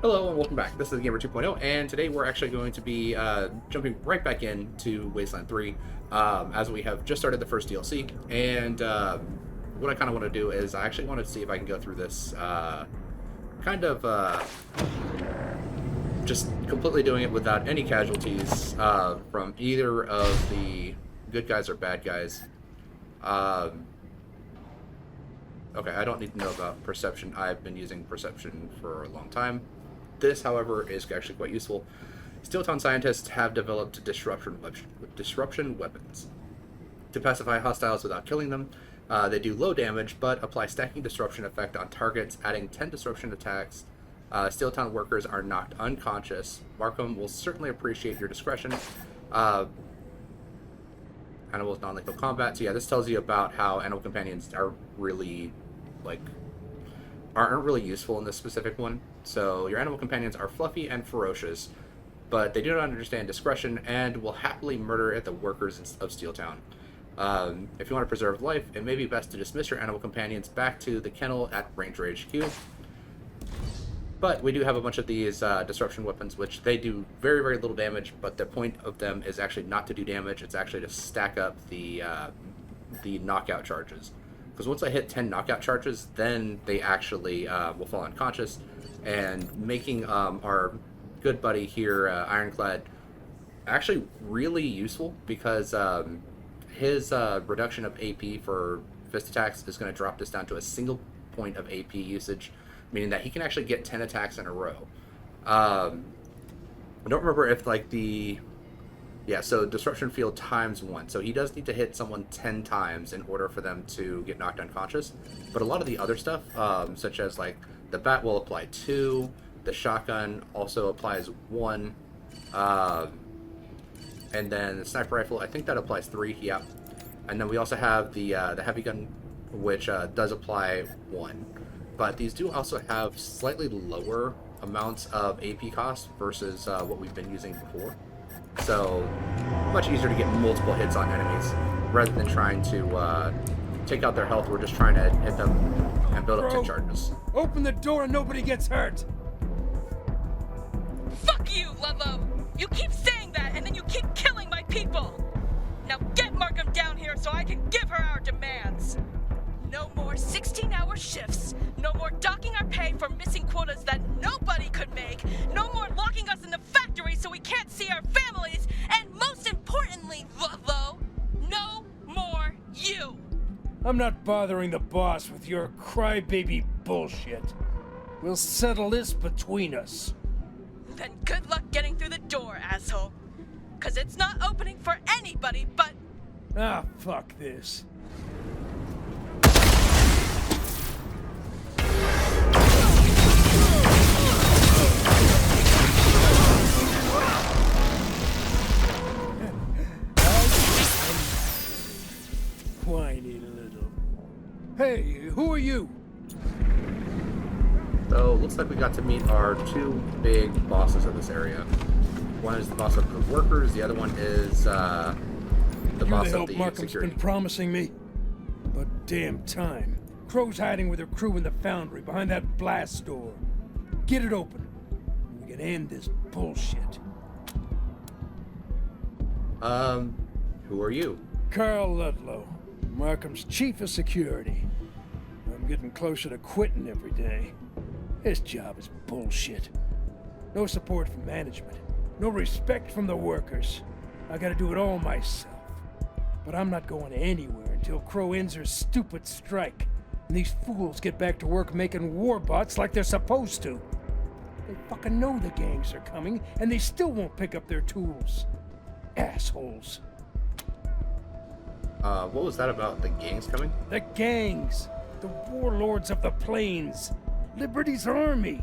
Hello and welcome back. This is Gamer 2.0, and today we're actually going to be jumping right back into Wasteland 3, as we have just started the first DLC. And what I kind of want to do is I actually want to see if I can go through this just completely doing it without any casualties from either of the good guys or bad guys. Okay, I don't need to know about perception. I've been using perception for a long time. This, however, is actually quite useful. Steeltown scientists have developed disruption weapons. To pacify hostiles without killing them, they do low damage, but apply stacking disruption effect on targets, adding 10 disruption attacks. Steeltown workers are knocked unconscious. Markham will certainly appreciate your discretion. Animals non-lethal combat. So yeah, this tells you about how animal companions are really, aren't really useful in this specific one. So your animal companions are fluffy and ferocious, but they do not understand discretion and will happily murder at the workers of Steeltown. If you want to preserve life, it may be best to dismiss your animal companions back to the kennel at Ranger HQ. But we do have a bunch of these disruption weapons, which they do very, very little damage, but the point of them is actually not to do damage. It's actually to stack up the knockout charges. Because once I hit 10 knockout charges, then they actually will fall unconscious, and making our good buddy here, Ironclad, actually really useful, because his reduction of AP for fist attacks is going to drop this down to a single point of AP usage, meaning that he can actually get 10 attacks in a row. I don't remember if so disruption field times 1. So he does need to hit someone 10 times in order for them to get knocked unconscious. But a lot of the other stuff, such as the bat will apply 2, the shotgun also applies 1, and then the sniper rifle, I think that applies 3, yeah. And then we also have the heavy gun, which does apply 1. But these do also have slightly lower amounts of AP cost versus what we've been using before. So, much easier to get multiple hits on enemies, rather than trying to take out their health. We're just trying to hit them and build up 10 charges. Open the door and nobody gets hurt! Fuck you, Ludlow! You keep saying that, and then you keep killing my people! Now get Markham down here so I can give her our demands! No more 16-hour shifts, no more docking our pay for missing quotas that nobody could make, no more locking us in the factory so we can't see our families, and most importantly, Ludlow, no more you! I'm not bothering the boss with your crybaby bullshit. We'll settle this between us. Then good luck getting through the door, asshole. 'Cause it's not opening for anybody but... Ah, fuck this. Whiny little. Hey, who are you? So, looks like we got to meet our two big bosses of this area. One is the boss of the workers, the other one is the boss of the Markham's security. been promising me. But damn time. Crow's hiding with her crew in the foundry behind that blast door. Get it open. We can end this bullshit. Who are you? Carl Ludlow, Markham's chief of security. I'm getting closer to quitting every day. This job is bullshit. No support from management. No respect from the workers. I gotta do it all myself. But I'm not going anywhere until Crow ends her stupid strike, and these fools get back to work making war bots like they're supposed to. They fucking know the gangs are coming, and they still won't pick up their tools. Assholes. What was that about the gangs coming? The gangs. The warlords of the plains. Liberty's army.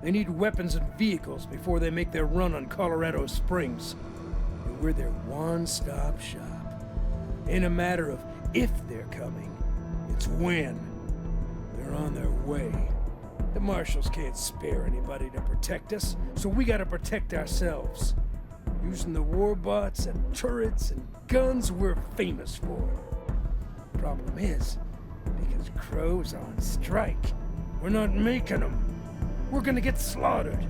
They need weapons and vehicles before they make their run on Colorado Springs. And we're their one-stop shop. Ain't a matter of if they're coming, it's when. They're on their way. The marshals can't spare anybody to protect us, so we gotta protect ourselves. Using the war bots and turrets and guns we're famous for. Problem is, because Crow's on strike, we're not making them. We're gonna get slaughtered.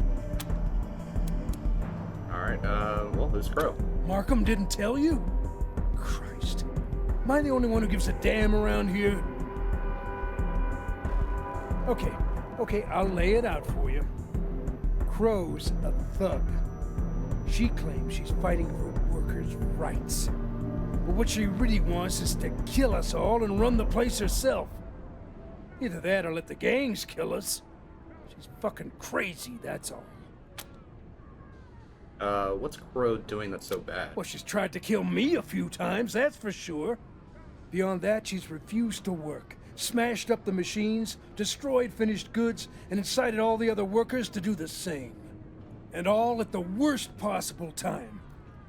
Alright, well, who's Crow? Markham didn't tell you? Christ. Am I the only one who gives a damn around here? Okay, I'll lay it out for you. Crow's a thug. She claims she's fighting for workers' rights. But what she really wants is to kill us all and run the place herself. Either that or let the gangs kill us. She's fucking crazy, that's all. What's Crow doing that's so bad? Well, she's tried to kill me a few times, that's for sure. Beyond that, she's refused to work, smashed up the machines, destroyed finished goods, and incited all the other workers to do the same. And all at the worst possible time.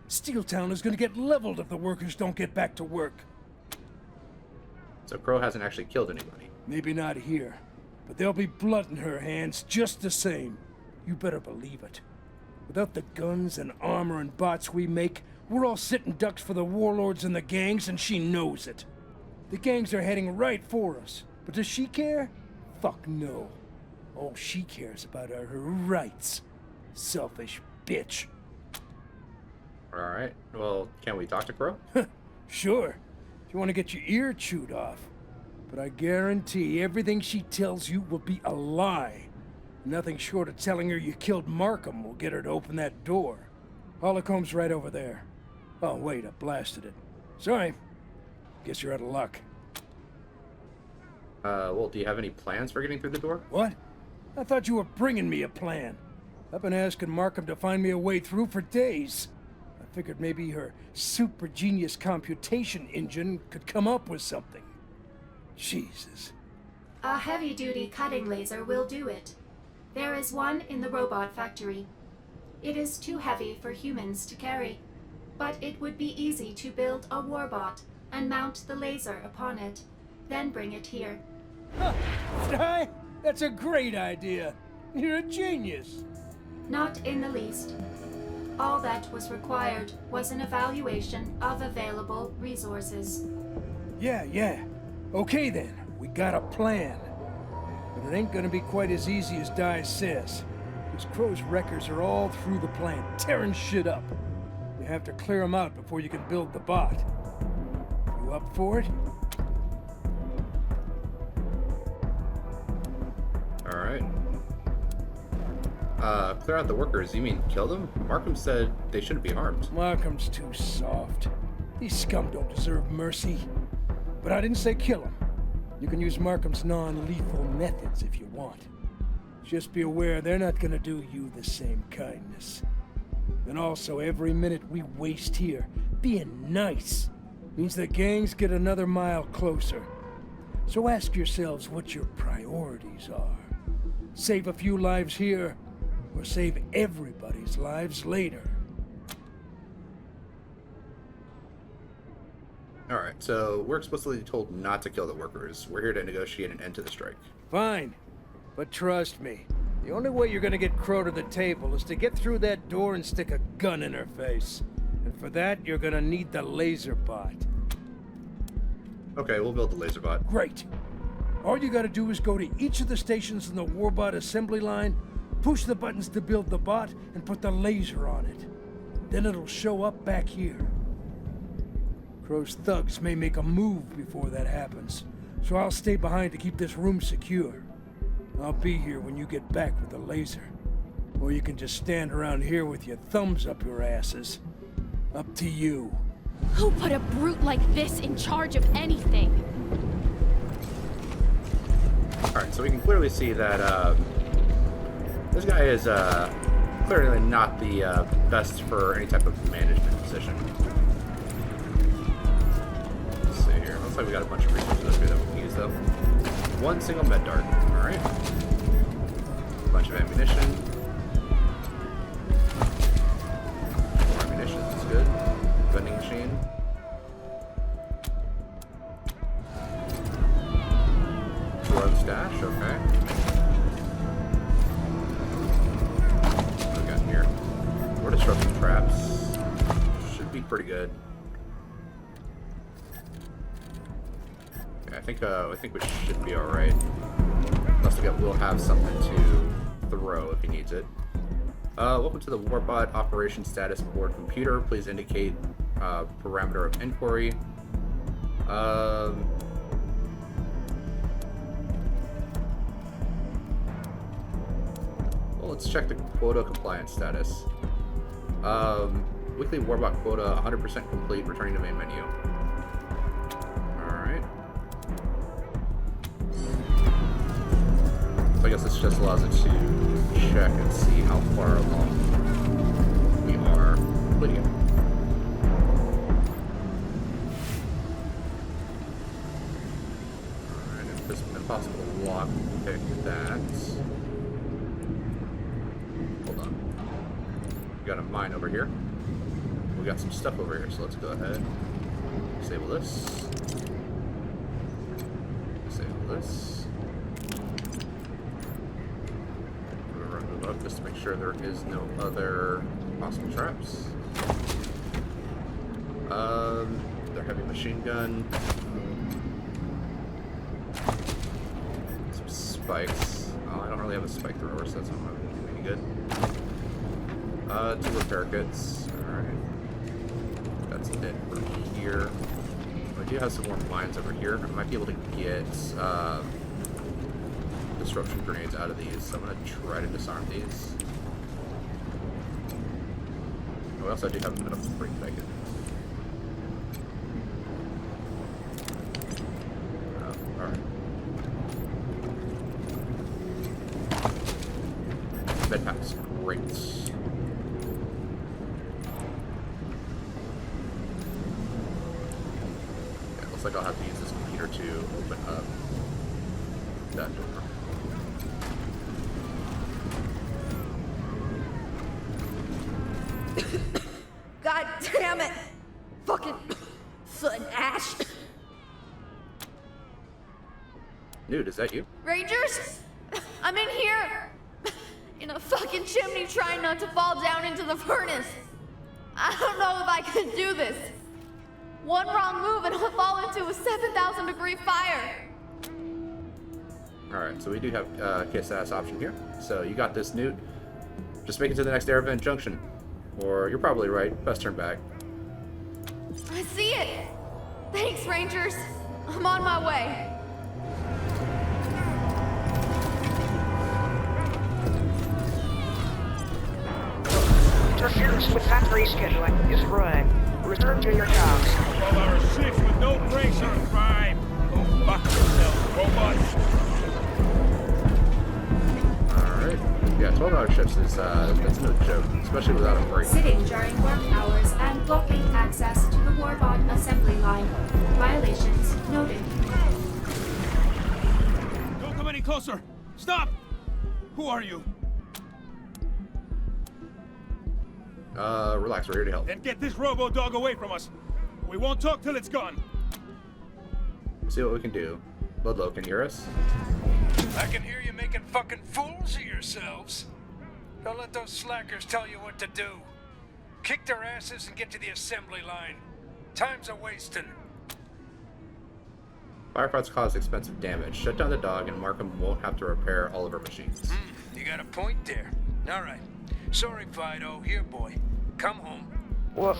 Steeltown is gonna get leveled if the workers don't get back to work. So Crow hasn't actually killed anybody. Maybe not here, but there'll be blood in her hands just the same. You better believe it. Without the guns and armor and bots we make, we're all sitting ducks for the warlords and the gangs, and she knows it. The gangs are heading right for us, but does she care? Fuck no. All she cares about are her rights. Selfish bitch. Alright, well, can we talk to Crow? Sure, if you want to get your ear chewed off. But I guarantee everything she tells you will be a lie. Nothing short of telling her you killed Markham will get her to open that door. Holocombe's right over there. Oh, wait, I blasted it. Sorry. Guess you're out of luck. Well, do you have any plans for getting through the door? What? I thought you were bringing me a plan. I've been asking Markham to find me a way through for days. I figured maybe her super genius computation engine could come up with something. Jesus. A heavy-duty cutting laser will do it. There is one in the robot factory. It is too heavy for humans to carry, but it would be easy to build a warbot and mount the laser upon it, then bring it here. Huh. That's a great idea. You're a genius. Not in the least. All that was required was an evaluation of available resources. Yeah. Okay then, we got a plan. But it ain't gonna be quite as easy as Di says. Because Crow's wreckers are all through the plant, tearing shit up. You have to clear them out before you can build the bot. You up for it? Alright. Clear out the workers, you mean kill them? Markham said they shouldn't be harmed. Markham's too soft. These scum don't deserve mercy. But I didn't say kill them. You can use Markham's non-lethal methods if you want. Just be aware they're not gonna do you the same kindness. And also, every minute we waste here being nice means the gangs get another mile closer. So ask yourselves what your priorities are. Save a few lives here, or save everybody's lives later. Alright, so we're explicitly told not to kill the workers. We're here to negotiate an end to the strike. Fine. But trust me, the only way you're gonna get Crow to the table is to get through that door and stick a gun in her face. And for that, you're gonna need the laser bot. Okay, we'll build the laser bot. Great. All you gotta do is go to each of the stations in the warbot assembly line, push the buttons to build the bot, and put the laser on it. Then it'll show up back here. Crow's thugs may make a move before that happens, so I'll stay behind to keep this room secure. I'll be here when you get back with the laser. Or you can just stand around here with your thumbs up your asses. Up to you. Who put a brute like this in charge of anything? Alright, so we can clearly see that this guy is clearly not the best for any type of management position. Let's see here. Looks like we got a bunch of resources up here that we can use, though. One single med dart. Alright. A bunch of ammunition. More ammunition. That's good. Vending machine. Drug stash. Okay. What do we got here? More disruptive traps. Should be pretty good. I think we should be all right. Unless we'll have something to throw if he needs it. Welcome to the Warbot Operation Status Board Computer. Please indicate parameter of inquiry. Well, let's check the quota compliance status. Weekly Warbot quota 100% complete, returning to main menu. Alright. So I guess this just allows it to check and see how far along we are completing it. Alright, if this is impossible to lock, pick that. Hold on. We got a mine over here. We got some stuff over here, so let's go ahead. Disable this. Disable this. I'm gonna remove up just to make sure there is no other possible traps. Their heavy machine gun. Some spikes. Oh, I don't really have a spike thrower, so that's not going to do any good. 2 repair kits. Alright. That's it for here. I do have some more mines over here. I might be able to get disruption grenades out of these, so I'm going to try to disarm these. Oh, else I do have a bit of freight that I could. Oh, alright. Med pack's great. Looks like I'll have to use this computer to open up that door. God damn it! Fucking soot and ash. Dude, is that you? Rangers? I'm in here! In a fucking chimney trying not to fall down into the furnace. I don't know if I can do this. One wrong move and I'll fall into a 7,000 degree fire. Alright, so we do have kiss ass option here. So you got this, Newt. Just make it to the next air vent junction. Or you're probably right. Best turn back. I see it. Thanks, Rangers. I'm on my way. Interference with factory scheduling is running. Return to your jobs. 12-hour shifts with no breaks are a crime. Go fuck yourself, robots. Alright. Yeah, 12-hour shifts is, that's no joke. Especially without a break. Sitting during work hours and blocking access to the Warbot assembly line. Violations noted. Don't come any closer. Stop! Who are you? Relax, we're here to help. Then get this robo-dog away from us. We won't talk till it's gone. See what we can do. Ludlow, can you hear us? I can hear you making fucking fools of yourselves. Don't let those slackers tell you what to do. Kick their asses and get to the assembly line. Time's a wasting. Firefights cause expensive damage. Shut down the dog and Markham won't have to repair all of our machines. You got a point there. All right. Sorry, Fido. Here, boy. Come home. Woof.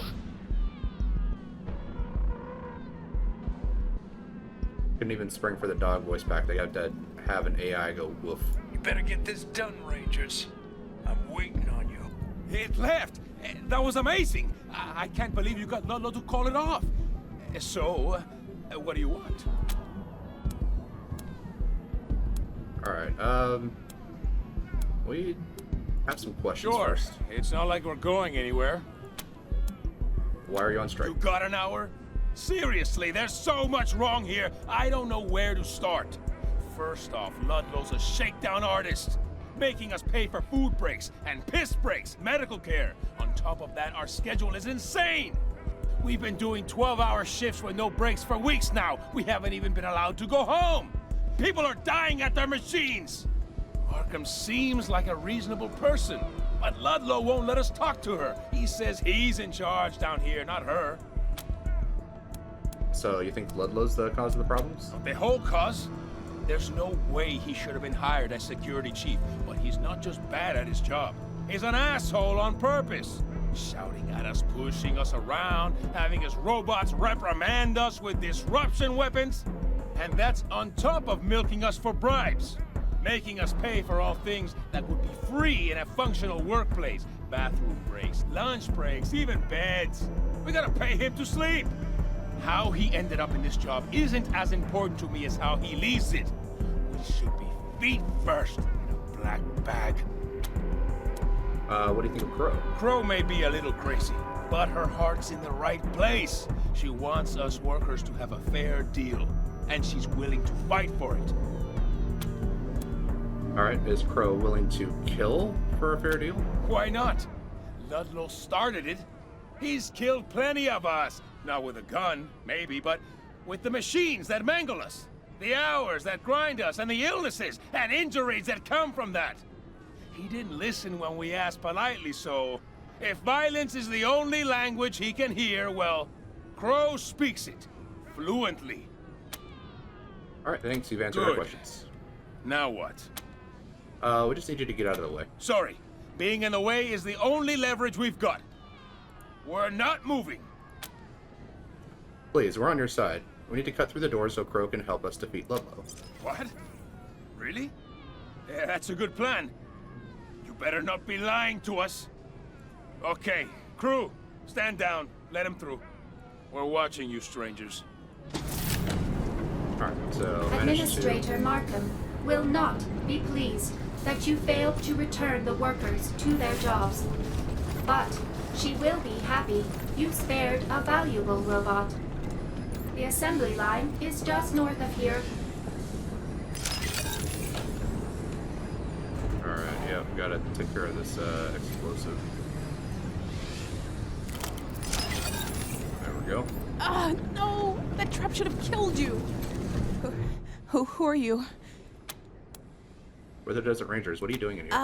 Couldn't even spring for the dog voice back. They have to have an AI go woof. You better get this done, Rangers. I'm waiting on you. It left. That was amazing. I can't believe you got Ludlow to call it off. So, what do you want? Alright, we have some questions Sure. first. It's not like we're going anywhere. Why are you on strike? You got an hour? Seriously, there's so much wrong here. I don't know where to start. First off, Ludlow's a shakedown artist, making us pay for food breaks and piss breaks, medical care. On top of that, our schedule is insane. We've been doing 12-hour shifts with no breaks for weeks now. We haven't even been allowed to go home. People are dying at their machines. Markham seems like a reasonable person, but Ludlow won't let us talk to her. He says he's in charge down here, not her. So you think Ludlow's the cause of the problems? The whole cause? There's no way he should have been hired as security chief, but he's not just bad at his job. He's an asshole on purpose. Shouting at us, pushing us around, having his robots reprimand us with disruption weapons. And that's on top of milking us for bribes. Making us pay for all things that would be free in a functional workplace. Bathroom breaks, lunch breaks, even beds. We gotta pay him to sleep. How he ended up in this job isn't as important to me as how he leaves it. We should be feet first in a black bag. What do you think of Crow? Crow may be a little crazy, but her heart's in the right place. She wants us workers to have a fair deal, and she's willing to fight for it. Alright, is Crow willing to kill for a fair deal? Why not? Ludlow started it. He's killed plenty of us. Not with a gun, maybe, but with the machines that mangle us. The hours that grind us, and the illnesses and injuries that come from that. He didn't listen when we asked politely, so if violence is the only language he can hear, well, Crow speaks it fluently. Alright, thanks. You've answered our questions. Now what? We just need you to get out of the way. Sorry. Being in the way is the only leverage we've got. We're not moving. Please, we're on your side. We need to cut through the door so Crow can help us defeat Ludlow. What? Really? Yeah, that's a good plan. You better not be lying to us. Okay, crew, stand down. Let him through. We're watching you, strangers. Alright, so managed Administrator Markham will not be pleased that you failed to return the workers to their jobs. But she will be happy you spared a valuable robot. The assembly line is just north of here. Alright, yeah, we gotta take care of this explosive. There we go. No! That trap should have killed you! Who are you? We're the Desert Rangers. What are you doing in here?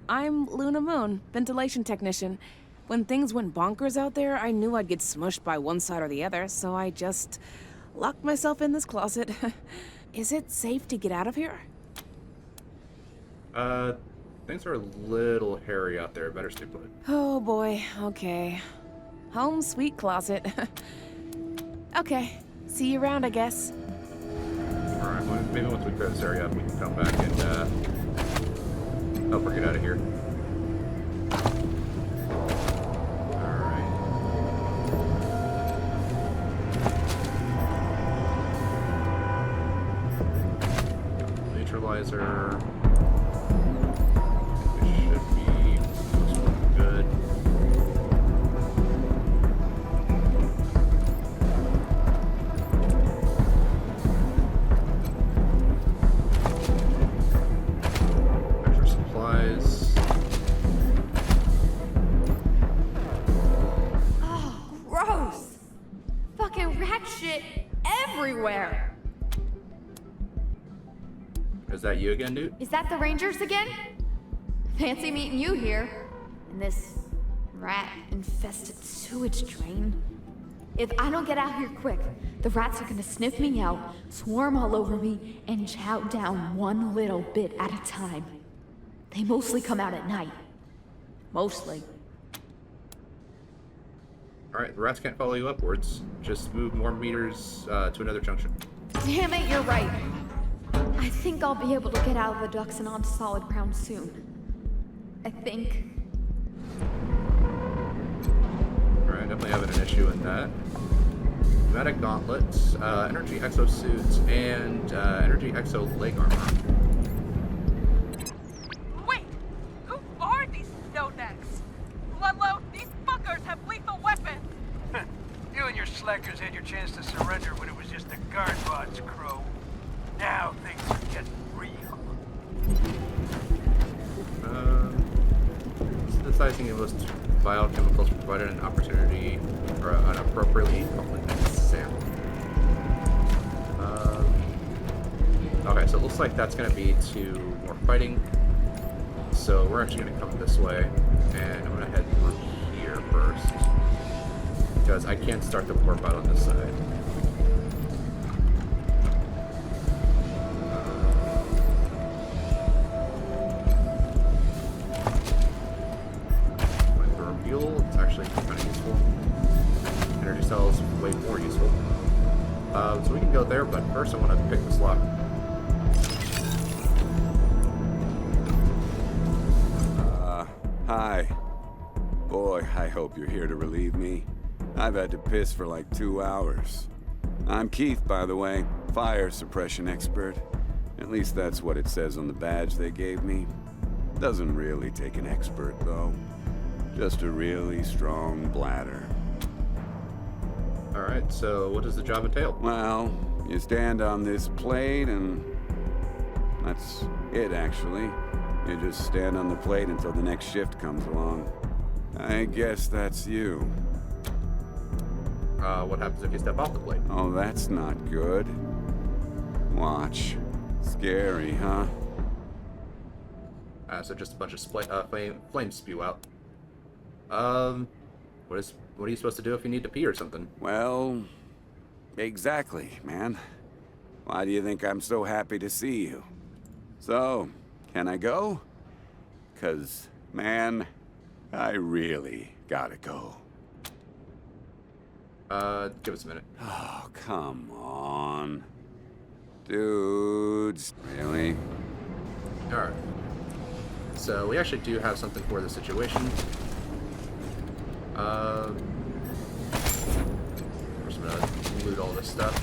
I'm Luna Moon, ventilation technician. When things went bonkers out there, I knew I'd get smushed by one side or the other, so I just locked myself in this closet. Is it safe to get out of here? Things are a little hairy out there. Better stay put. Oh boy, okay. Home sweet closet. Okay, see you around, I guess. Alright, well, maybe once we clear this area up, we can come back and help her get out of here. Alright. Neutralizer. It should be good. Extra supplies. Oh, gross! Fucking rat shit everywhere! Is that you again, dude? Is that the Rangers again? Fancy meeting you here. In this rat-infested sewage drain. If I don't get out here quick, the rats are gonna sniff me out, swarm all over me, and chow down one little bit at a time. They mostly come out at night. Mostly. Alright, the rats can't follow you upwards. Just move more meters to another junction. Damn it, you're right. I think I'll be able to get out of the ducts and onto solid ground soon. I think. Alright, definitely having an issue with that. Pneumatic gauntlets, energy exosuits, and energy exo leg armor. Wait! Who are these snowdecks? Ludlow, these fuckers have lethal weapons! You and your slackers had your chance to surrender when it was just the guard bots, Crow. Now things are getting real. Synthesizing the most biochemicals provided an opportunity or an appropriately implemented sample. Okay, so it looks like that's going to be to more fighting. So we're actually going to come this way, and I'm going to head through here first. Because I can't start the warp out on this side. actually kind of useful. Energy cells, way more useful. So we can go there, but first I want to pick this lock. Hi. Boy, I hope you're here to relieve me. I've had to piss for like 2 hours. I'm Keith, by the way, fire suppression expert. At least that's what it says on the badge they gave me. Doesn't really take an expert, though. Just a really strong bladder. Alright, so what does the job entail? Well, you stand on this plate and... that's it, actually. You just stand on the plate until the next shift comes along. I guess that's you. What happens if you step off the plate? Oh, that's not good. Watch. Scary, huh? So just a bunch of flames spew out. What are you supposed to do if you need to pee or something? Well, exactly, man. Why do you think I'm so happy to see you? So, can I go? 'Cause, man, I really gotta go. Give us a minute. Oh, come on. Dudes, really? Alright. So we actually do have something for the situation. We're just gonna loot all this stuff.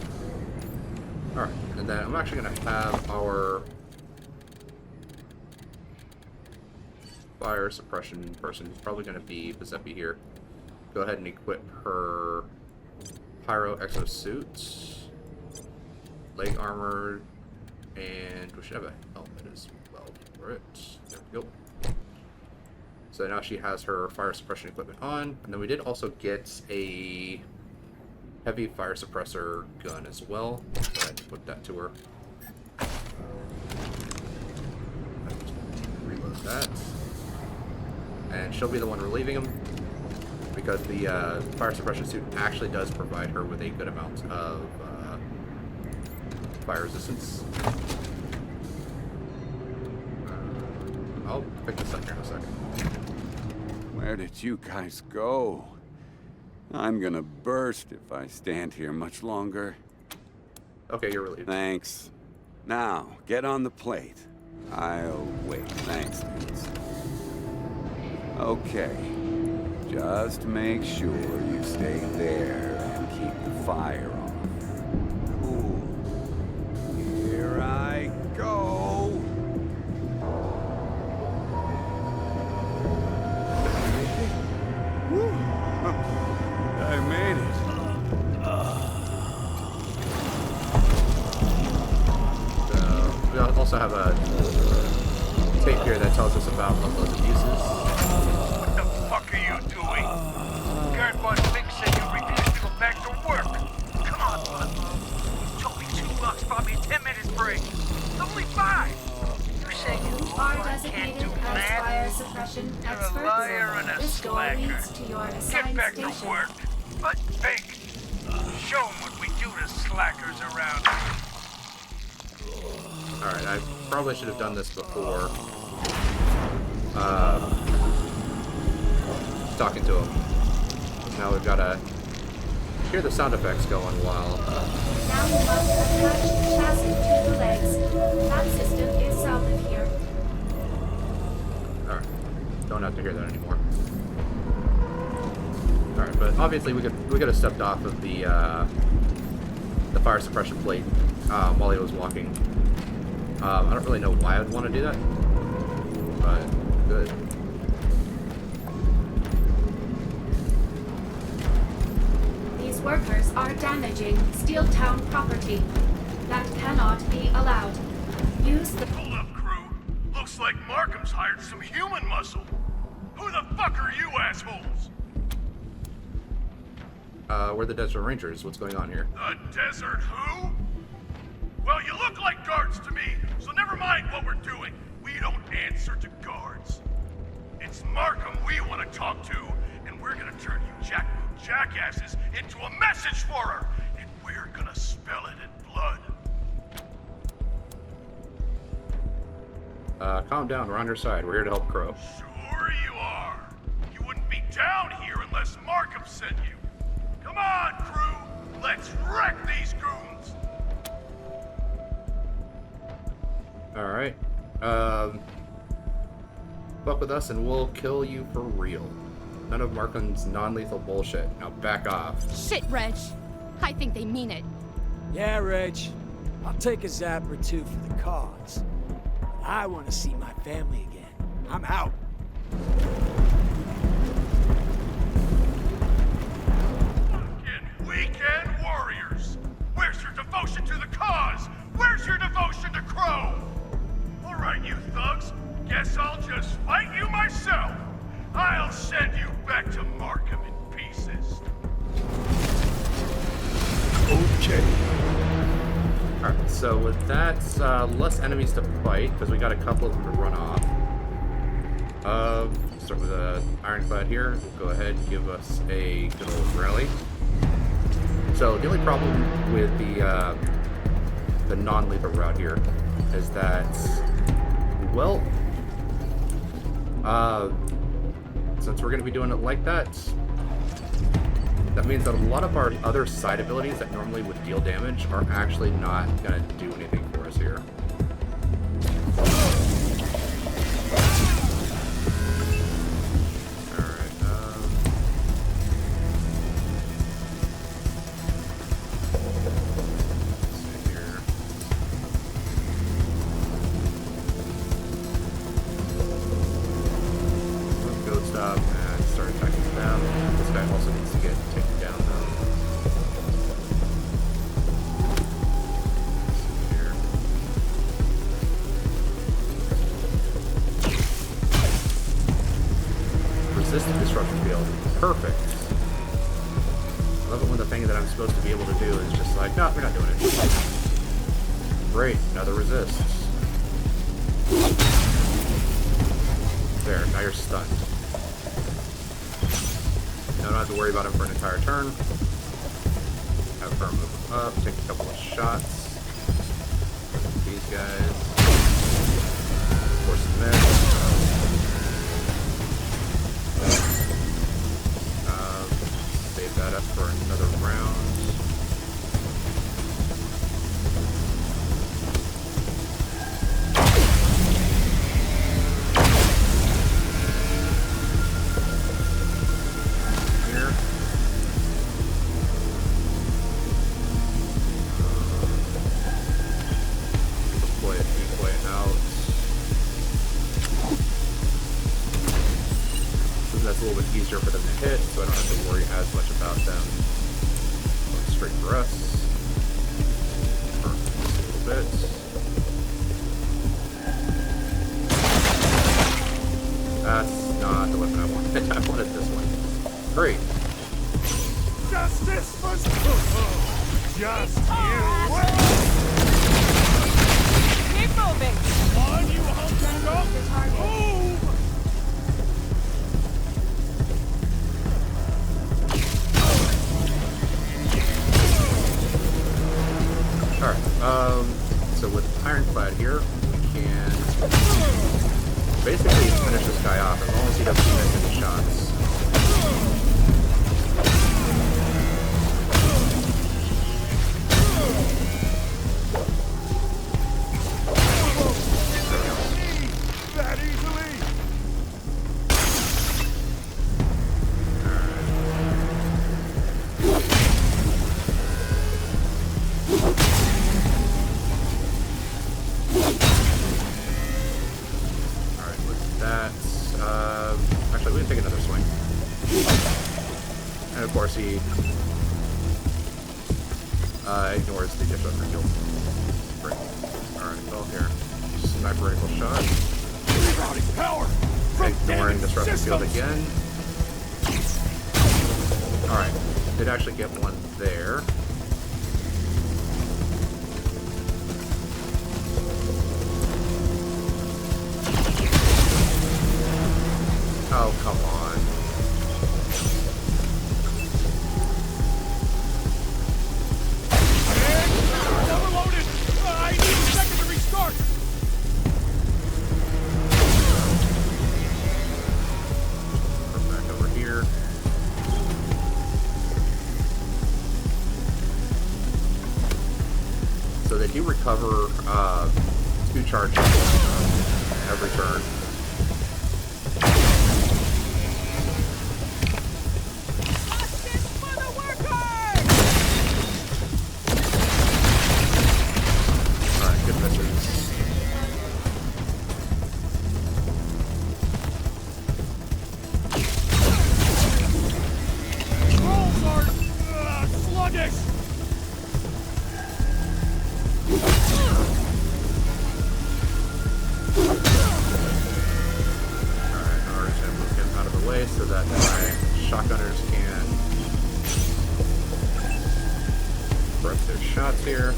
Alright, and then I'm actually gonna have our fire suppression person, who's probably gonna be Giuseppe here, go ahead and equip her pyro exosuit, leg armor, and we should have a helmet as well for it. There we go. So now she has her fire suppression equipment on, and then we did also get a heavy fire suppressor gun as well. Go ahead and put that to her. Reload that. And she'll be the one relieving him, because the fire suppression suit actually does provide her with a good amount of fire resistance. I'll pick this up here in a second. Where did you guys go? I'm gonna burst if I stand here much longer. Okay, you're relieved. Thanks. Now, get on the plate. I'll wait. Thanks, dudes. Okay. Just make sure you stay there and keep the fire off. Cool. Here I go. Woo. I made it. We also have a tape here that tells us about Ludlow's abuses. What the fuck are you doing? Guardbot Vic said you refused to go back to work. Come on, bud. You told me $2 bought me a 10-minute break. It's only 5. You're saying You you are can't designated do as math? fire suppression You're a expert. liar and a This door slacker. leads to your Get assigned back station. to work. But Vic, show 'em what we do to slackers around here. Alright, I probably should have done this before talking to him. Now we've got to hear the sound effects going while... Now you must attach the chassis to the legs. That system is south of here. Alright, don't have to hear that anymore. Alright, but obviously we could have stepped off of the fire suppression plate while he was walking. I don't really know why I'd want to do that, but good. These workers are damaging Steeltown property. That cannot be allowed. Use the... Hold up, crew. Looks like Markham's hired some human muscle. Who the fuck are you assholes? We're the Desert Rangers. What's going on here? The desert who? Well, you look like guards to me, so never mind what we're doing. We don't answer to guards. It's Markham we want to talk to, and we're gonna turn you jackasses into a message for her, and we're gonna spell it in blood. Calm down. We're on your side. We're here to help Crow. Sure you are. You wouldn't be down here unless sent you. Come on, crew! Let's wreck these goons! Alright. Fuck with us and we'll kill you for real. None of Markham's non-lethal bullshit. Now back off. Shit, Reg. I think they mean it. Yeah, Reg. I'll take a zap or two for the cause. I want to see my family again. I'm out. Fucking weekend warriors! Where's your devotion to the cause? Where's your devotion to Crow? Alright, you thugs. Guess I'll just fight you myself. I'll send you back to Markham in pieces. Okay. Alright, so with that, less enemies to fight, because we got a couple of them to run off. Start with Ironclad here. We'll go ahead and give us a good old rally. So the only problem with the non-lethal route here is that, well, since we're going to be doing it like that, that means that a lot of our other side abilities that normally would deal damage are actually not going to do anything for us here. Alright, let's see here. Let's go stop and start attacking them. This guy also needs to get taken down though. Let's see here. Resist the disruption field. Perfect. I love it when the thing that I'm supposed to be able to do is just like, no, we're not doing it. Great, another resist. There, now you're stunned. Now I don't have to worry about him for an entire turn. Have her move up, take a couple of shots. These guys. Force them in. Save that up for another round. Here. Deploy it, decoy it out. So that's a little bit easier for them to hit, so I don't have to worry as much about them going straight for us. Burn just a little bit. That's not the weapon I wanted. I wanted this one. Great. Justice must just Keep moving. on, you hunk of dog! Move! Alright, so with Ironclad here, we can basically finish this guy off as long as he doesn't miss any shots. That easily! Alright, with that, actually we can take another swing. And of course he ignores the disruptor field. Great. Alright, well here. Sniper rifle shot. Rerouting power! Ignoring disruptor field again. Alright, did actually get one there. Oh, come on. Overloaded! I need a second to restart! Come back over here. they do recover 2 charges every turn. Alright, good misses. Rolls are sluggish. Alright, now we're just gonna move him out of the way so that my shotgunners can direct their shots here.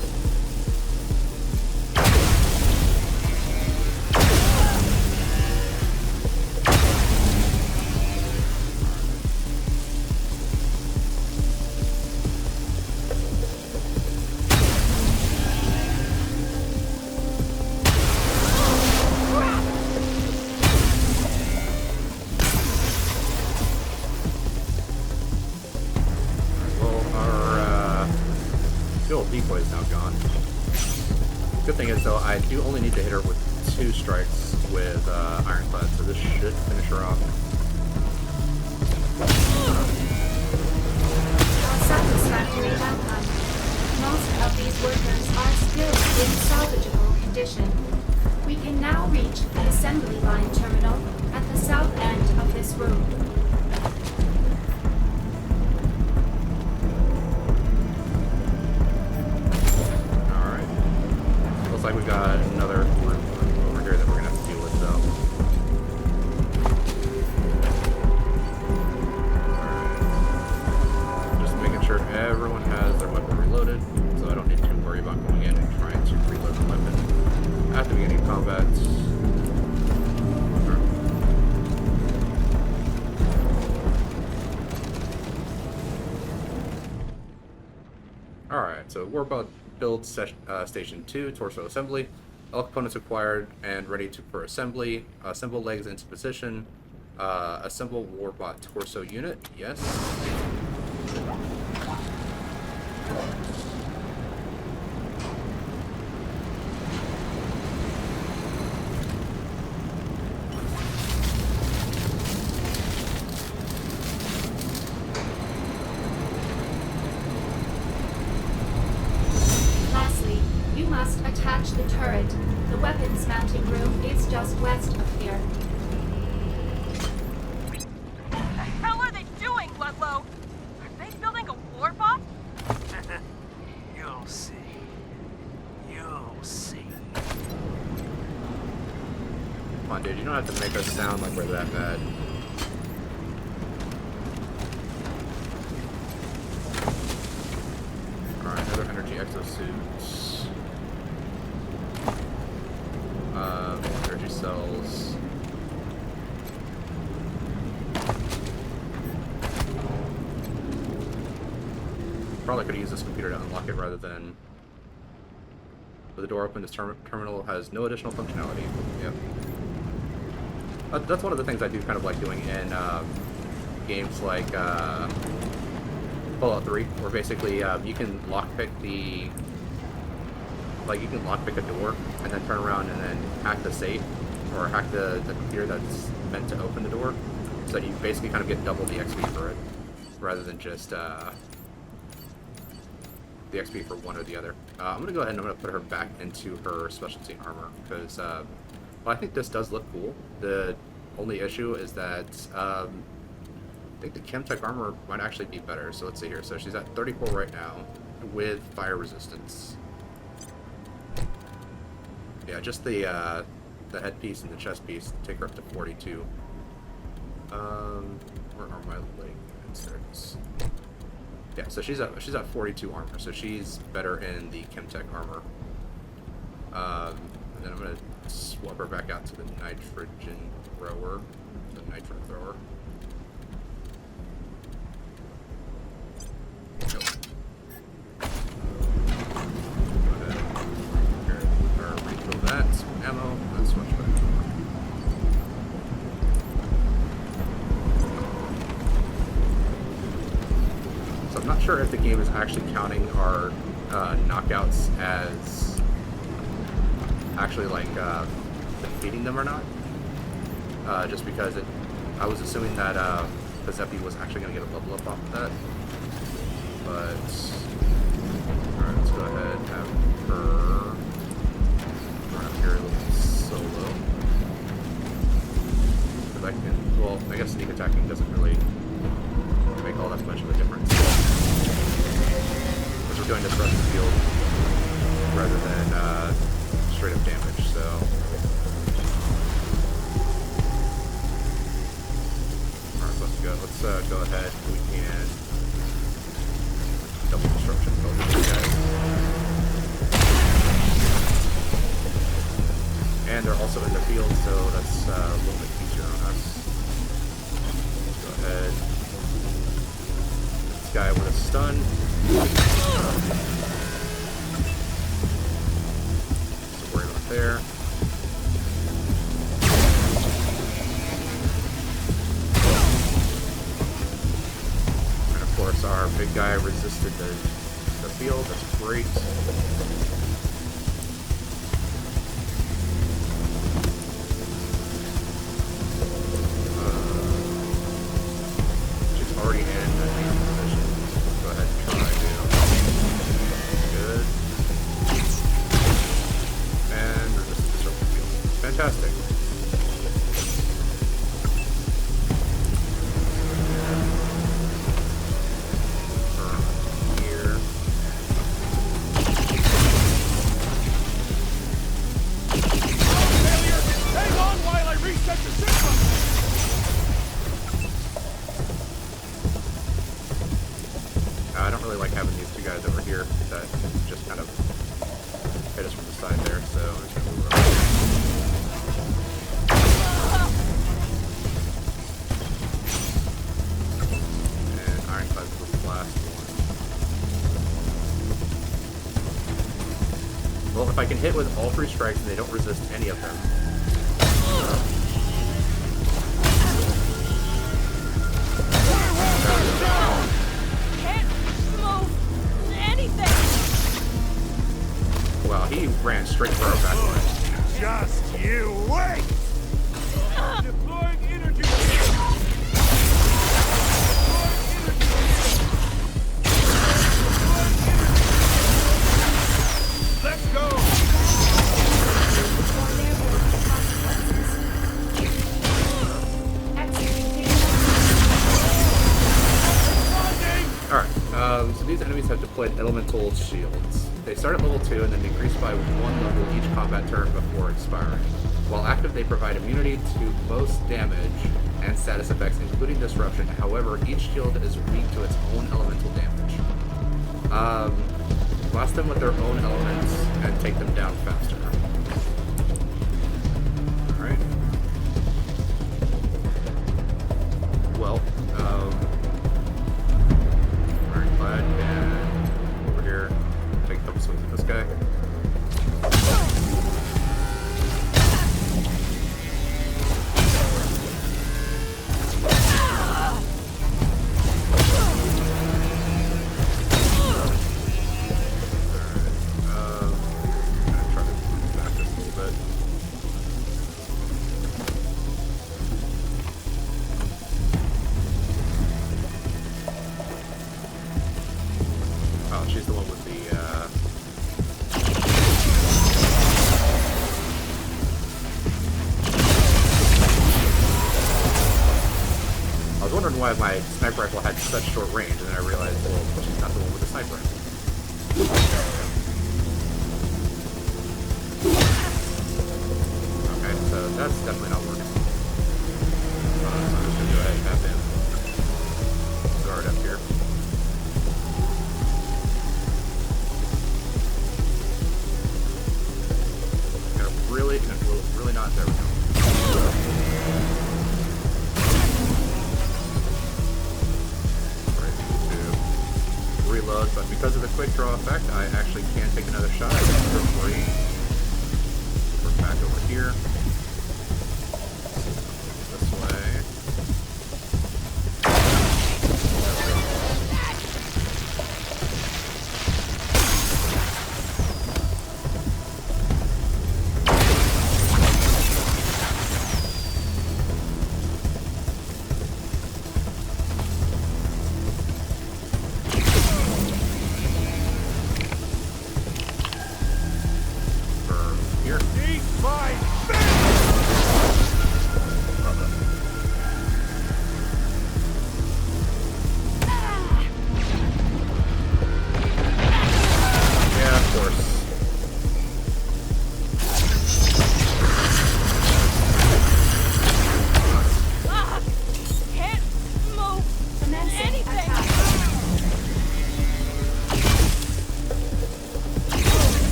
Decoy is now gone. Good thing is though, I do only need to hit her with 2 strikes with Ironclad, so this should finish her off. A satisfactory outcome. Most of these workers are still in salvageable condition. We can now reach the assembly line terminal at the south end of this room. Looks like we got another group over here that we're gonna have to deal with, though. Alright. Just making sure everyone has their weapon reloaded, so I don't need to worry about going in and trying to reload the weapon at the beginning of combat. Alright, so we're about build station 2, torso assembly. All components acquired and ready for assembly. Assemble legs into position. Assemble warbot torso unit. Yes. Attach the turret. The weapons mounting room is just west of here. What the hell are they doing, Ludlow? Are they building a warbot? You'll see. You'll see. Come on, dude, you don't have to make us sound like we're that bad. Alright, another energy exosuit. Energy cells. Probably could use this computer to unlock it rather than with the door open. This terminal has no additional functionality. Yep. That's one of the things I do kind of like doing in games like Fallout 3, where basically you can lockpick the a door and then turn around and then hack the safe or hack the computer that's meant to open the door, so that you basically kind of get double the XP for it, rather than just the XP for one or the other. I'm gonna go ahead and I'm gonna put her back into her specialty armor because well, I think this does look cool. The only issue is that I think the Chemtech armor might actually be better. So let's see here. So she's at 34 right now with fire resistance. Yeah, just the headpiece and the chest piece take her up to 42. Where are my leg inserts? Yeah, so she's at 42 armor, so she's better in the Chemtech armor. And then I'm gonna swap her back out to the nitrogen thrower, the nitro thrower. Refill that, some ammo, that's much better. So I'm not sure if the game is actually counting our knockouts as actually like defeating them or not. Just because I was assuming that Pazepi was actually going to get a level up off of that. But alright, let's go ahead and have her run up here a little solo. Because I can, well, I guess sneak attacking doesn't really make all that much of a difference. Because we're doing disrupt the field rather than straight up damage, so. Alright, let's go. Let's go ahead. We can double disruption over these guys. And they're also in the field, so that's a little bit easier on us. Let's go ahead. This guy with a stun. So worry about there. And of course our big guy resisted the field, that's great. She's already in the main position. Go ahead and try to. Good. And resist the disruptor field. Fantastic. I don't really like having these two guys over here that just kind of hit us from the side there, so I'm just going to move it over. And Ironclad was the last one. Well, if I can hit with all three strikes and they don't resist any of them. Wow, he ran straight for our back line. Just you wait! Deploying energy! Let's go! Alright, so these enemies have deployed elemental shields. They start at level 2 and then increase by 1 level each combat turn before expiring. While active, they provide immunity to most damage and status effects, including disruption. However, each shield is weak to its own elemental damage. Blast them with their own elements and take them down faster. Alright. Well, Ironclad and over here. Take a couple swings at this guy. Oh, she's the one with the, I was wondering why my sniper rifle had such short range, and then I realized, well, she's not the one with the sniper rifle. Okay, so that's definitely not working. So I'm just gonna go ahead and have him guard up here. Really not. There we go. Ready to reload, but because of the quick draw effect, I actually can take another shot for free. We're back over here. This way.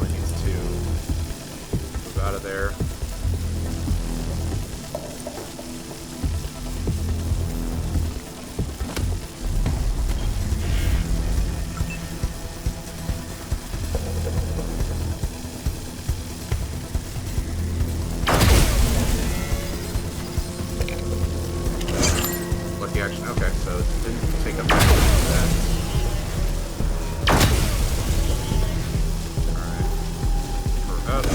Someone needs to move out of there. Lucky action. Okay, so it didn't take up that. Alright. We're up.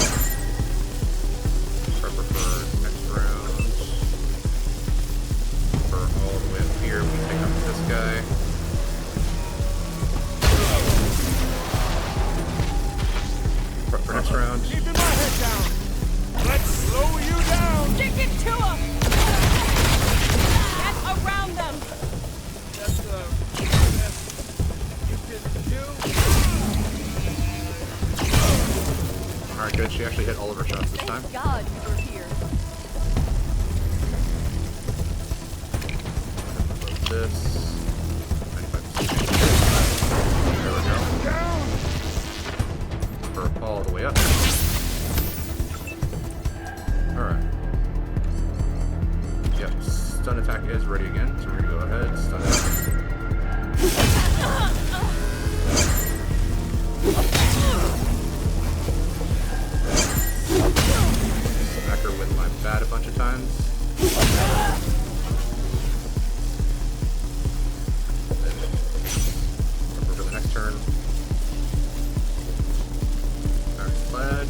Prepper for next round. For all the way up here, we take up this guy. Prep for next round. Keeping my head down. Let's slow you down. Stick it to them! Get around them! That's best you can do. Alright, good. She actually hit all of her shots this time. Thank God you're here. This. 95%. There we go. Down. For all the way up. Alright. Yep, stun attack is ready again, so we're gonna go ahead, stun attack. Smack her with my bat a bunch of times. Then for the next turn. Alright, Glad.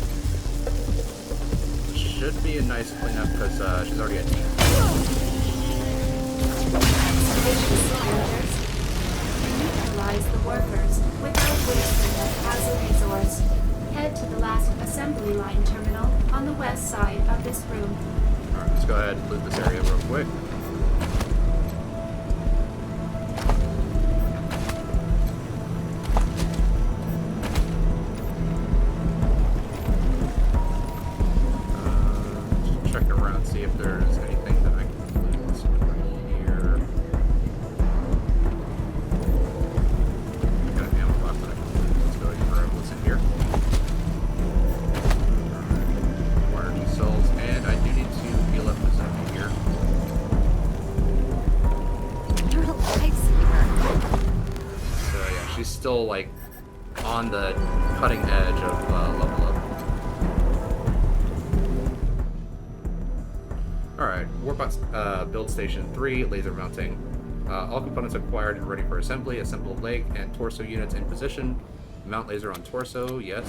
Should be a nice cleanup because she's already at D. Neutralize the workers without Wasteland as a resource. Head to the last assembly line terminal on the west side of this room. Alright, let's go ahead and loot this area real quick. Just check around, see if there's anything that I can loot over here. Got an ammo box that I can loot. Let's go ahead and grab what's in here. Alright, more energy cells, and I do need to heal up this enemy here. You're a lifesaver. So yeah, she's still like on the cutting edge of level up. Alright, Warbot build station 3, laser mounting. All components acquired and ready for assembly. Assemble leg and torso units in position. Mount laser on torso, yes.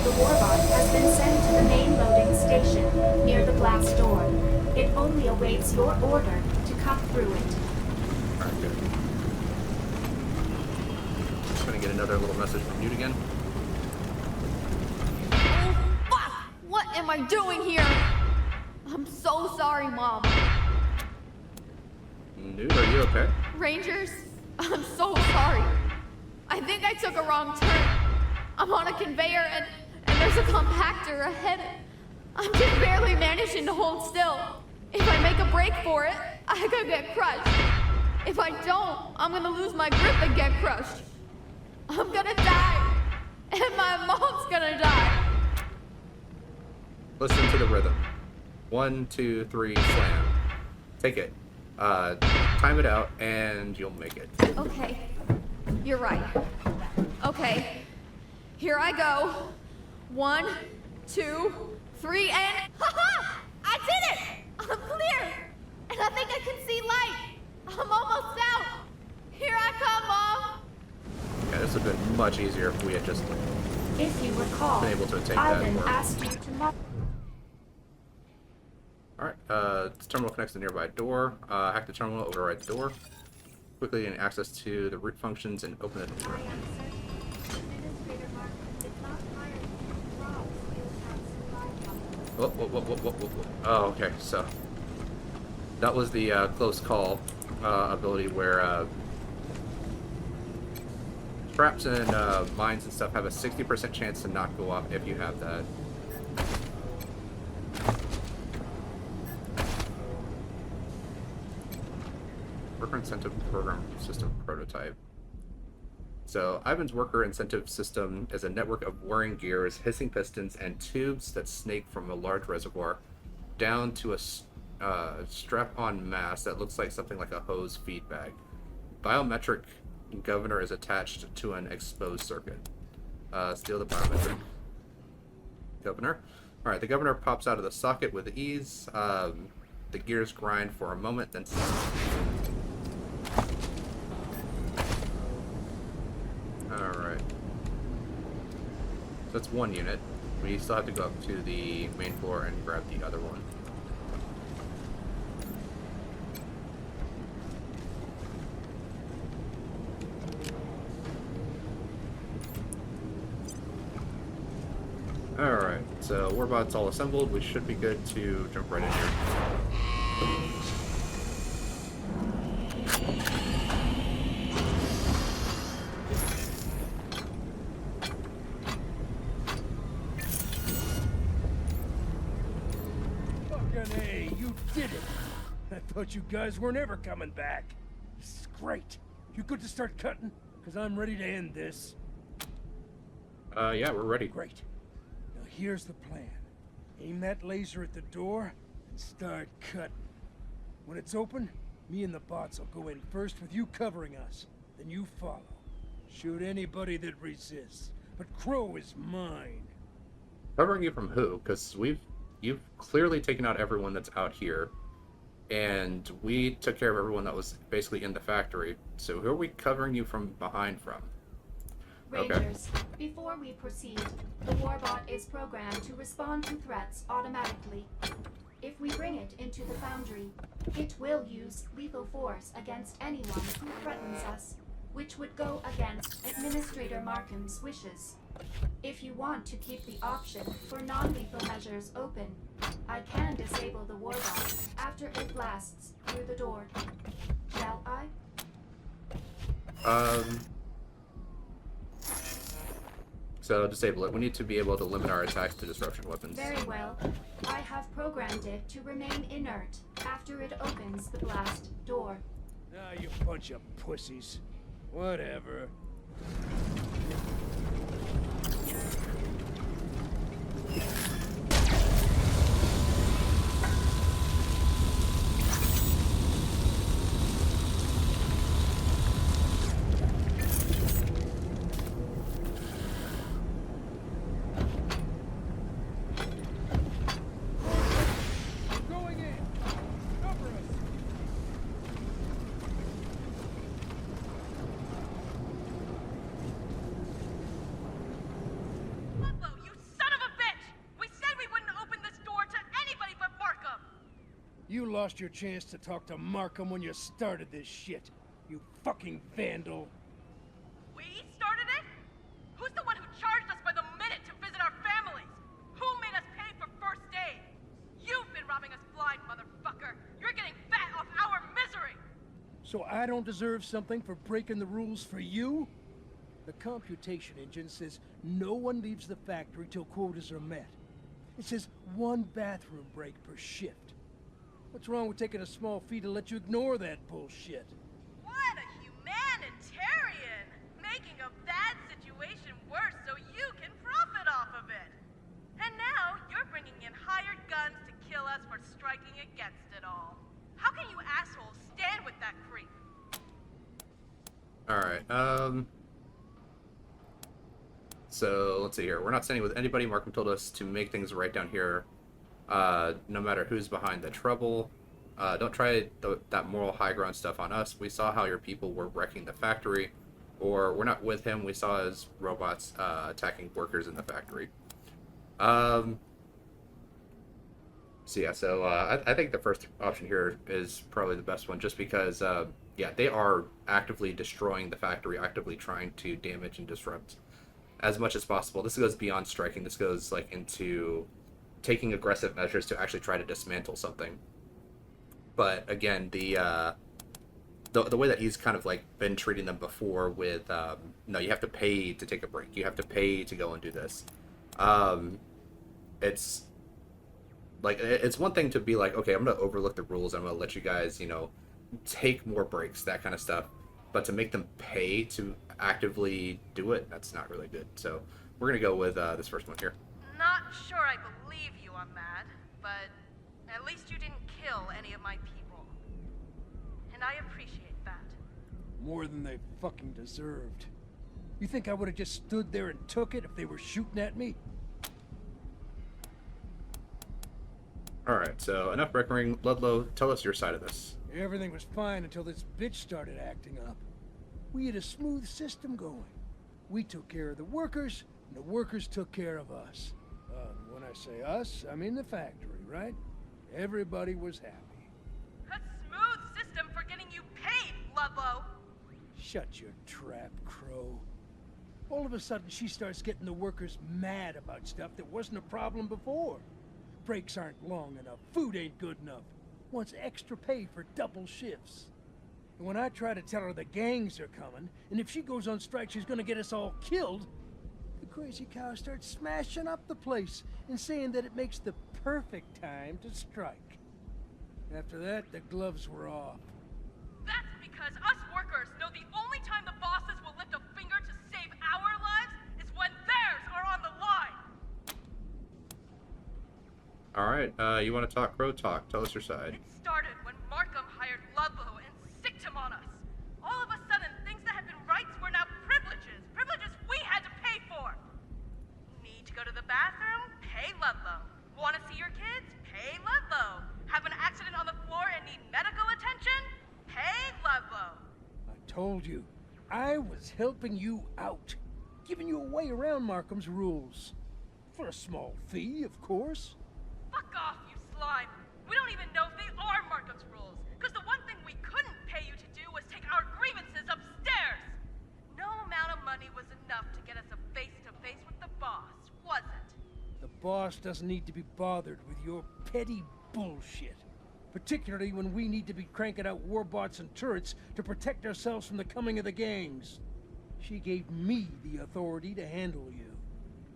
The warbot has been sent to the main loading station near the glass door. It only awaits your order to cut through it. Alright, good. Just gonna get another little message from Newt again. Oh, fuck! What am I doing here? I'm so sorry, Mom. Newt, are you okay? Rangers, I'm so sorry. I think I took a wrong turn. I'm on a conveyor and there's a compactor ahead. I'm just barely managing to hold still. If I make a break for it, I could get crushed. If I don't, I'm gonna lose my grip and get crushed. I'm gonna die. And my mom's gonna die. Listen to the rhythm. 1, 2, 3, slam. Take it. Time it out, and you'll make it. Okay, you're right. Okay, here I go. 1, 2, 3, and ha-ha! I did it! I'm clear! And I think I can see light! I'm almost out! Here I come, Mom! Yeah, this would have been much easier if we had just If you recall, been able to take that. Ivan Or... asked you to not. Alright, this terminal connects to the nearby door. Hack the terminal, override the door. Quickly gain access to the root functions and open the door. Whoa. Oh, okay, so that was the close call ability where Traps and mines and stuff have a 60% chance to not go off if you have that. Worker incentive program system prototype. So, Ivan's worker incentive system is a network of whirring gears, hissing pistons, and tubes that snake from a large reservoir down to a strap-on mass that looks like something like a hose feed bag. Biometric governor is attached to an exposed circuit. Steal the biometric governor. Alright, the governor pops out of the socket with ease. The gears grind for a moment, then alright. So that's one unit. We still have to go up to the main floor and grab the other one. Alright, so warbot's all assembled. We should be good to jump right in here. Fucking A, you did it! I thought you guys weren't ever coming back. This is great. You good to start cutting? Because I'm ready to end this. Yeah, we're ready. Great. Now here's the plan. Aim that laser at the door and start cutting. When it's open, me and the bots will go in first with you covering us. Then you follow. Shoot anybody that resists. But Crow is mine. Covering you from who? Because you've clearly taken out everyone that's out here. And we took care of everyone that was basically in the factory. So who are we covering you from behind from? Rangers, before we proceed, the warbot is programmed to respond to threats automatically. If we bring it into the foundry, it will use lethal force against anyone who threatens us, which would go against Administrator Markham's wishes. If you want to keep the option for non-lethal measures open, I can disable the warbot after it blasts through the door. Shall I? So disable it. We need to be able to limit our attacks to disruption weapons. Very well. I have programmed it to remain inert after it opens the blast door. Ah, you bunch of pussies. Whatever. Going in. Cover us. Ludlow, you son of a bitch! We said we wouldn't open this door to anybody but Markham! You lost your chance to talk to Markham when you started this shit. You fucking vandal. We started it? Who's the one who charged us by the minute to visit our families? Who made us pay for first aid? You've been robbing us blind, motherfucker! You're getting fat off our misery! So I don't deserve something for breaking the rules for you? The computation engine says no one leaves the factory till quotas are met. It says one bathroom break per shift. What's wrong with taking a small fee to let you ignore that bullshit? What a humanitarian! Making a bad situation worse so you can profit off of it! And now you're bringing in hired guns to kill us for striking against it all. How can you assholes stand with that creep? Alright, so let's see here. We're not standing with anybody. Markham told us to make things right down here. No matter who's behind the trouble. Don't try that moral high ground stuff on us. We saw how your people were wrecking the factory. Or we're not with him. We saw his robots attacking workers in the factory. So yeah, I think the first option here is probably the best one, just because, yeah, they are actively destroying the factory, actively trying to damage and disrupt as much as possible. This goes beyond striking. This goes like into taking aggressive measures to actually try to dismantle something. But again, the the way that he's kind of like been treating them before with no, you have to pay to take a break, you have to pay to go and do this. It's like, it's one thing to be like, okay, I'm gonna overlook the rules, I'm gonna let you guys, you know, take more breaks, that kind of stuff, but to make them pay to actively do it, that's not really good. So we're gonna go with this first one here. Not sure I believe you on that, but at least you didn't kill any of my people. And I appreciate that. More than they fucking deserved. You think I would have just stood there and took it if they were shooting at me? Alright, so enough bickering. Ludlow, tell us your side of this. Everything was fine until this bitch started acting up. We had a smooth system going. We took care of the workers, and the workers took care of us. When I say us, I mean the factory, right? Everybody was happy. A smooth system for getting you paid, Ludlow! Shut your trap, Crow. All of a sudden, she starts getting the workers mad about stuff that wasn't a problem before. Breaks aren't long enough, food ain't good enough. Wants extra pay for double shifts. And when I try to tell her the gangs are coming, and if she goes on strike she's gonna get us all killed, the crazy cow starts smashing up the place and saying that it makes the perfect time to strike. After that, the gloves were off. That's because us workers know the only time the bosses will lift a finger to save our lives is when theirs are on the line! Alright, you want to talk, Crow? Talk. Tell us your side. It started when Markham hired Ludlow and sicked him on us. All of a sudden, things that had been rights were now privileges. Privileges we had to pay for. Need to go to the bathroom? Pay Ludlow. Want to see your kids? Pay Ludlow. Have an accident on the floor and need medical attention? Pay Ludlow. I told you, I was helping you out. Giving you a way around Markham's rules. For a small fee, of course. Fuck off, you slime. We don't even know if they are Markham's rules, because the one thing we couldn't pay you to do was take our grievances upstairs. No amount of money was enough to get us a face-to-face with the boss, was it? The boss doesn't need to be bothered with your petty bullshit. Particularly when we need to be cranking out warbots and turrets to protect ourselves from the coming of the gangs. She gave me the authority to handle you.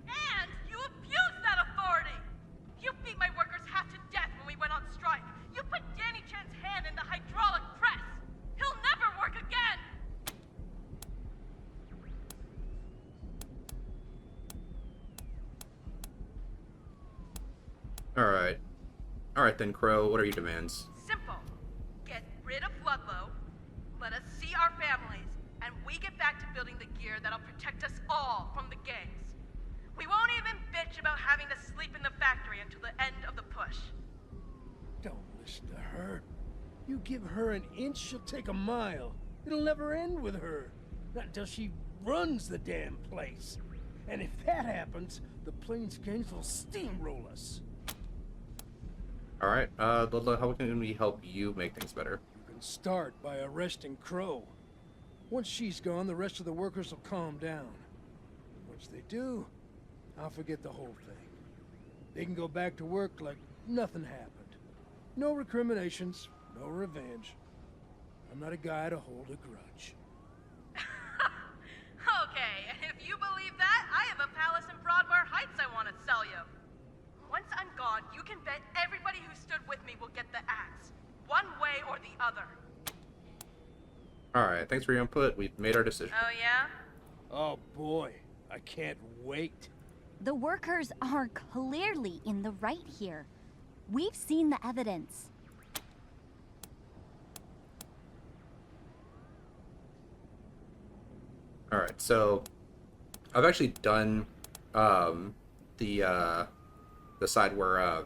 And you abused that authority! You beat my workers half to death when we went on strike. You put Danny Chan's hand in the hydraulic press. He'll never work again! Alright. Alright then, Crow, what are your demands? Simple. Get rid of Ludlow, let us see our families, and we get back to building the gear that'll protect us all from the gangs. We won't even bitch about having to sleep in the factory until the end of the push. Don't listen to her. You give her an inch, she'll take a mile. It'll never end with her. Not until she runs the damn place. And if that happens, the Plains gangs will steamroll us. Alright, Ludlow, how can we help you make things better? You can start by arresting Crow. Once she's gone, the rest of the workers will calm down. Once they do, I'll forget the whole thing. They can go back to work like nothing happened. No recriminations, no revenge. I'm not a guy to hold a grudge. Okay, and if you believe that, I have a palace in Broadmoor Heights I want to sell you. Once I'm gone, you can bet everybody who stood with me will get the axe. One way or the other. Alright, thanks for your input. We've made our decision. Oh, yeah? Oh boy, I can't wait. The workers are clearly in the right here. We've seen the evidence. Alright, so I've actually done the side where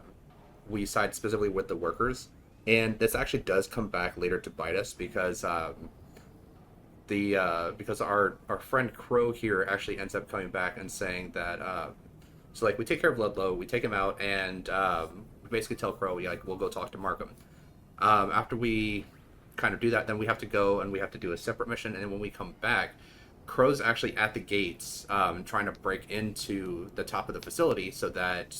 we side specifically with the workers, and this actually does come back later to bite us because because our friend Crow here actually ends up coming back and saying that so like we take care of Ludlow, we take him out, and we basically tell Crow we'll go talk to Markham. After we kind of do that, then we have to go and we have to do a separate mission, and then when we come back, Crow's actually at the gates trying to break into the top of the facility so that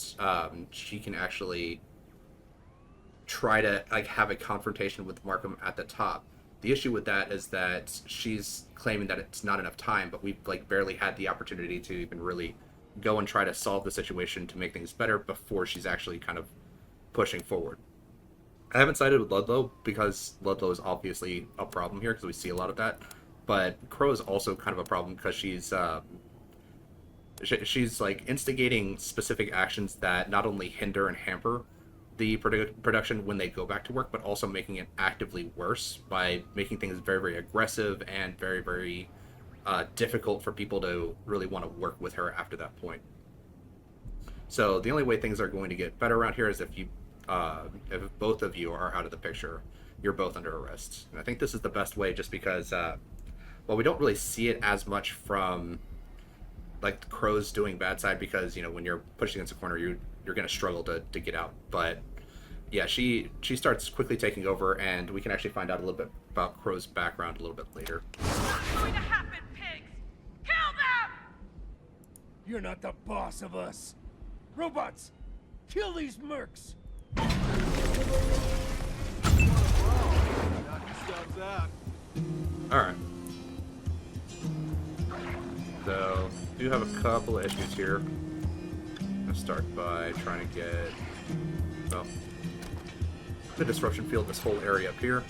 she can actually try to have a confrontation with Markham at the top. The issue with that is that she's claiming that it's not enough time, but we've like barely had the opportunity to even really go and try to solve the situation to make things better before she's actually kind of pushing forward. I haven't sided with Ludlow because Ludlow is obviously a problem here because we see a lot of that, but Crow is also kind of a problem because she's like instigating specific actions that not only hinder and hamper the production when they go back to work, but also making it actively worse by making things very, very aggressive and very, very difficult for people to really want to work with her after that point. So the only way things are going to get better around here is if both of you are out of the picture, you're both under arrest. And I think this is the best way, just because, well, we don't really see it as much from like the Crow's doing bad side, because, you know, when you're pushed against a corner, you're going to struggle to get out. But yeah, she starts quickly taking over, and we can actually find out a little bit about Crow's background a little bit later. What's going to happen, pigs? Kill them! You're not the boss of us. Robots, kill these mercs. Alright. So, do have a couple of issues here. I'm going to start by trying to get, well, the disruption field, this whole area up here.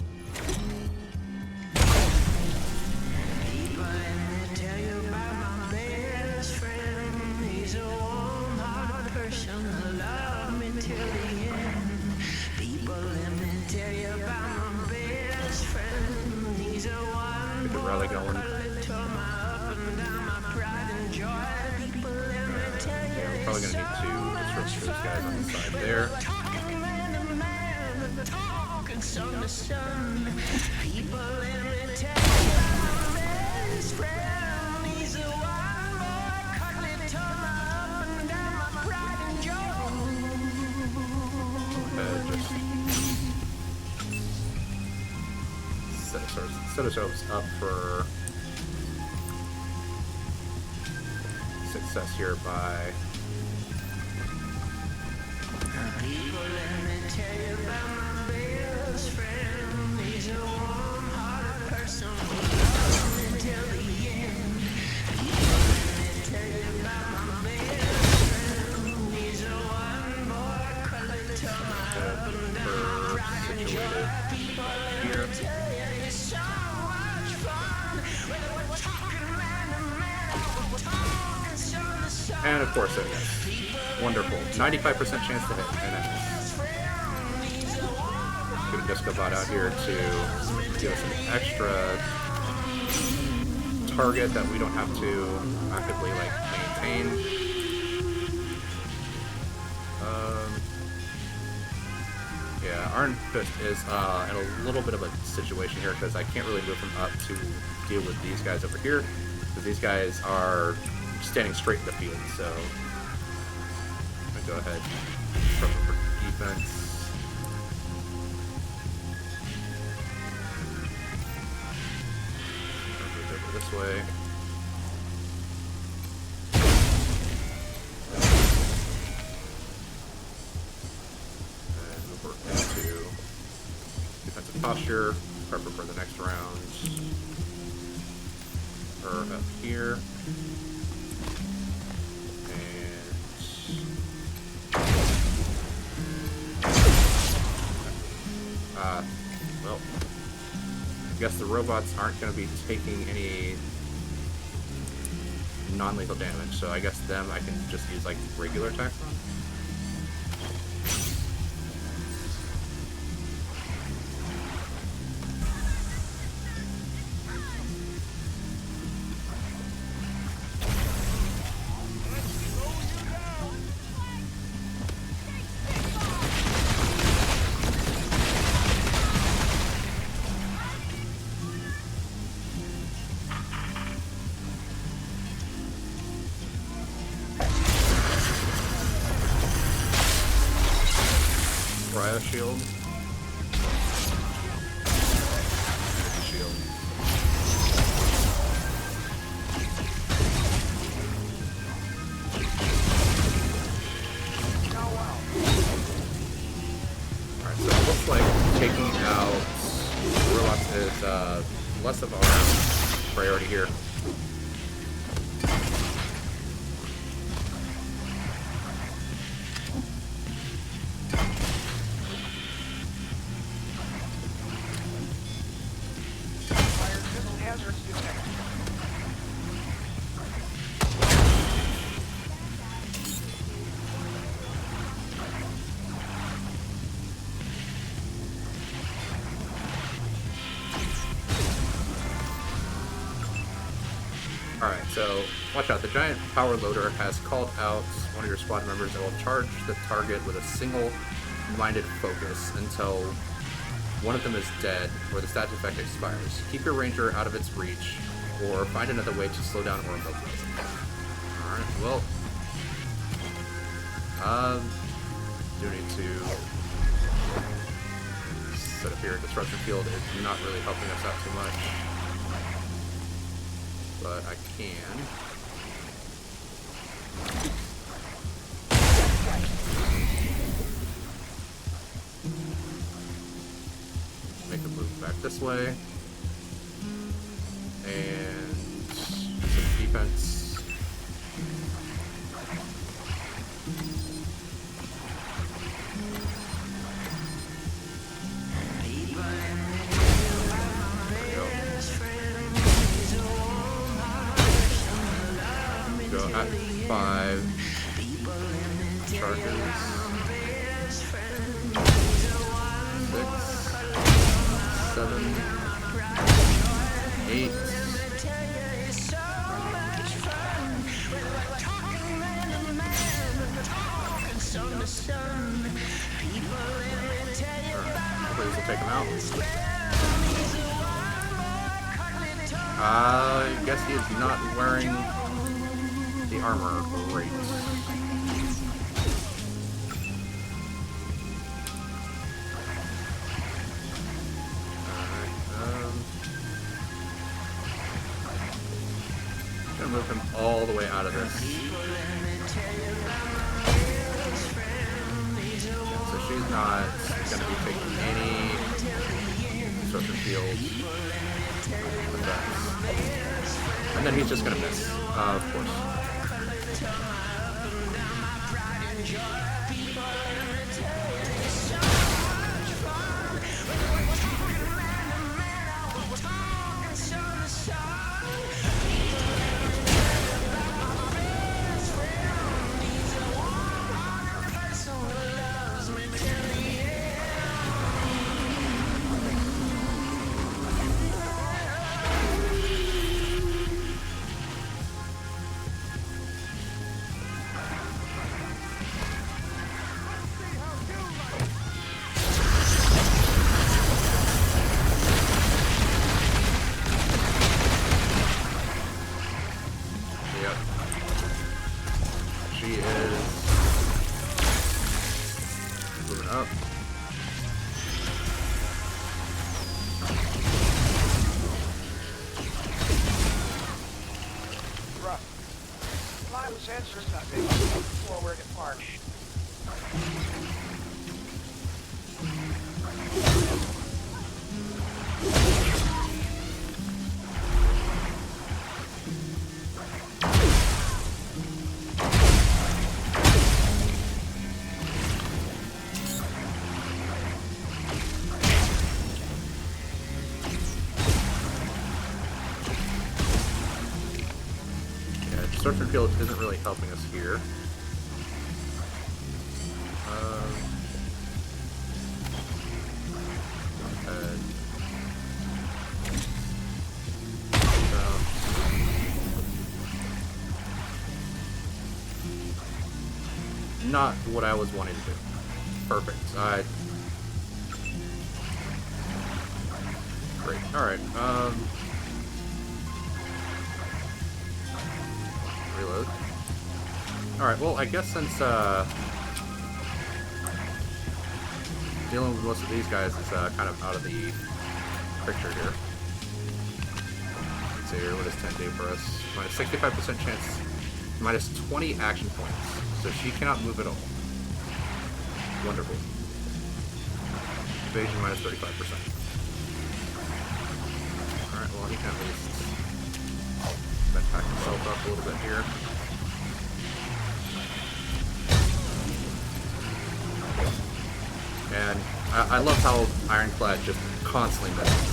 Get the rally going. Yeah, we're probably going to need to disrupt those guys on the side there. Just set ourselves up for success here by and of course, wonderful. 95% chance to hit, and that's gonna just go out here to give us an extra target that we don't have to actively like maintain. Yeah, Iron Fist is in a little bit of a situation here because I can't really move him up to deal with these guys over here because these guys are standing straight in the field, so I'm gonna go ahead for defense. Move over this way. And move over into defensive posture, prepare for the next round. Or up here. Well, I guess the robots aren't going to be taking any non-lethal damage, so I guess them I can just use like regular attacks on. Shield. Shield. Alright, so it looks like taking out robots is less of our priority here. Alright, so watch out. The giant power loader has called out one of your squad members that will charge the target with a single-minded focus until one of them is dead or the status effect expires. Keep your ranger out of its reach or find another way to slow down or immobilize it. Alright, well, do need to set up here. Disruption field is not really helping us out too much. But I can. Make a move back this way. And some defense. Go at 5 charges. 6, 7, 8. Please will take him out. I guess he is not wearing the armor. Great. Alright, gonna move him all the way out of this. Yeah, so she's not gonna be taking any disruption field with that. And then he's just gonna miss, of course. Sensors not big before we're departed. Disruption field isn't really helping us here. Not what I was wanting to do. Perfect. Great. Alright. Reload. Alright, well, I guess since dealing with most of these guys is kind of out of the picture here. Let's see here, what does 10 do for us? Minus 65% chance, minus 20 action points. So she cannot move at all. Wonderful. Evasion minus 35%. well, he can at least then pack himself up a little bit here. And I love how Ironclad just constantly misses.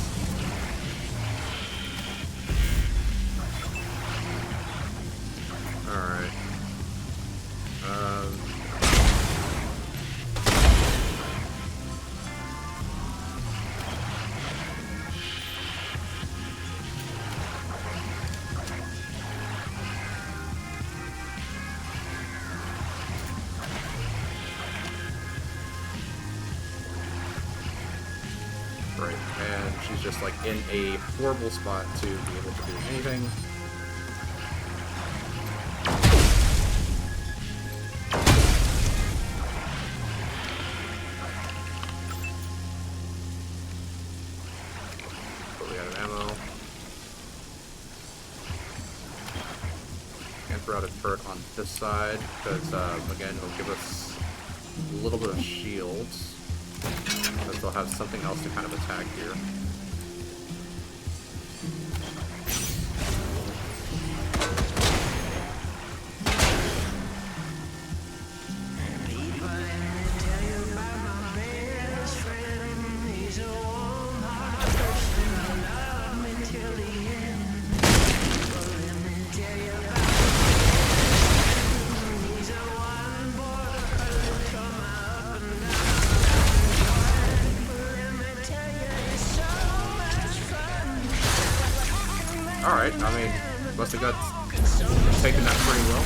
Alright. Right, and she's just like in a horrible spot to be able to do anything. Totally out of ammo. Can't throw out a turret on this side because again it'll give us a little bit of shields. Because they'll have something else to kind of attack here. Alright, I mean, must have got taken that pretty well.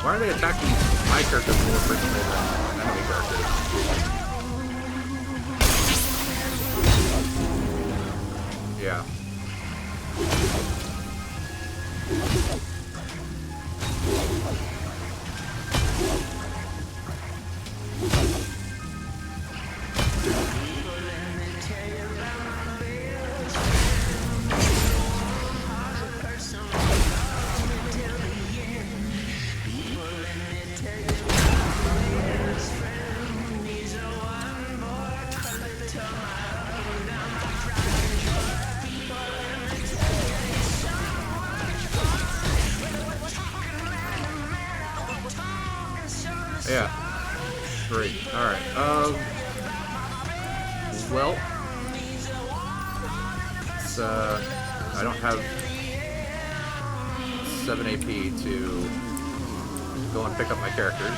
Why are they attacking my characters more frequently than enemy characters? Yeah. Yeah. Great. Alright. Well. It's, I don't have 7 AP to go and pick up my characters.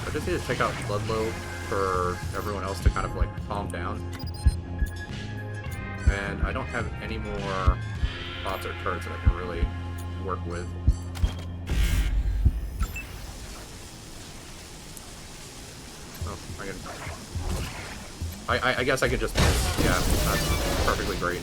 I just need to take out Ludlow for everyone else to kind of like calm down. And I don't have any more bots or turrets that I can really work with. Oh, I guess I could just miss. Yeah, that's perfectly great.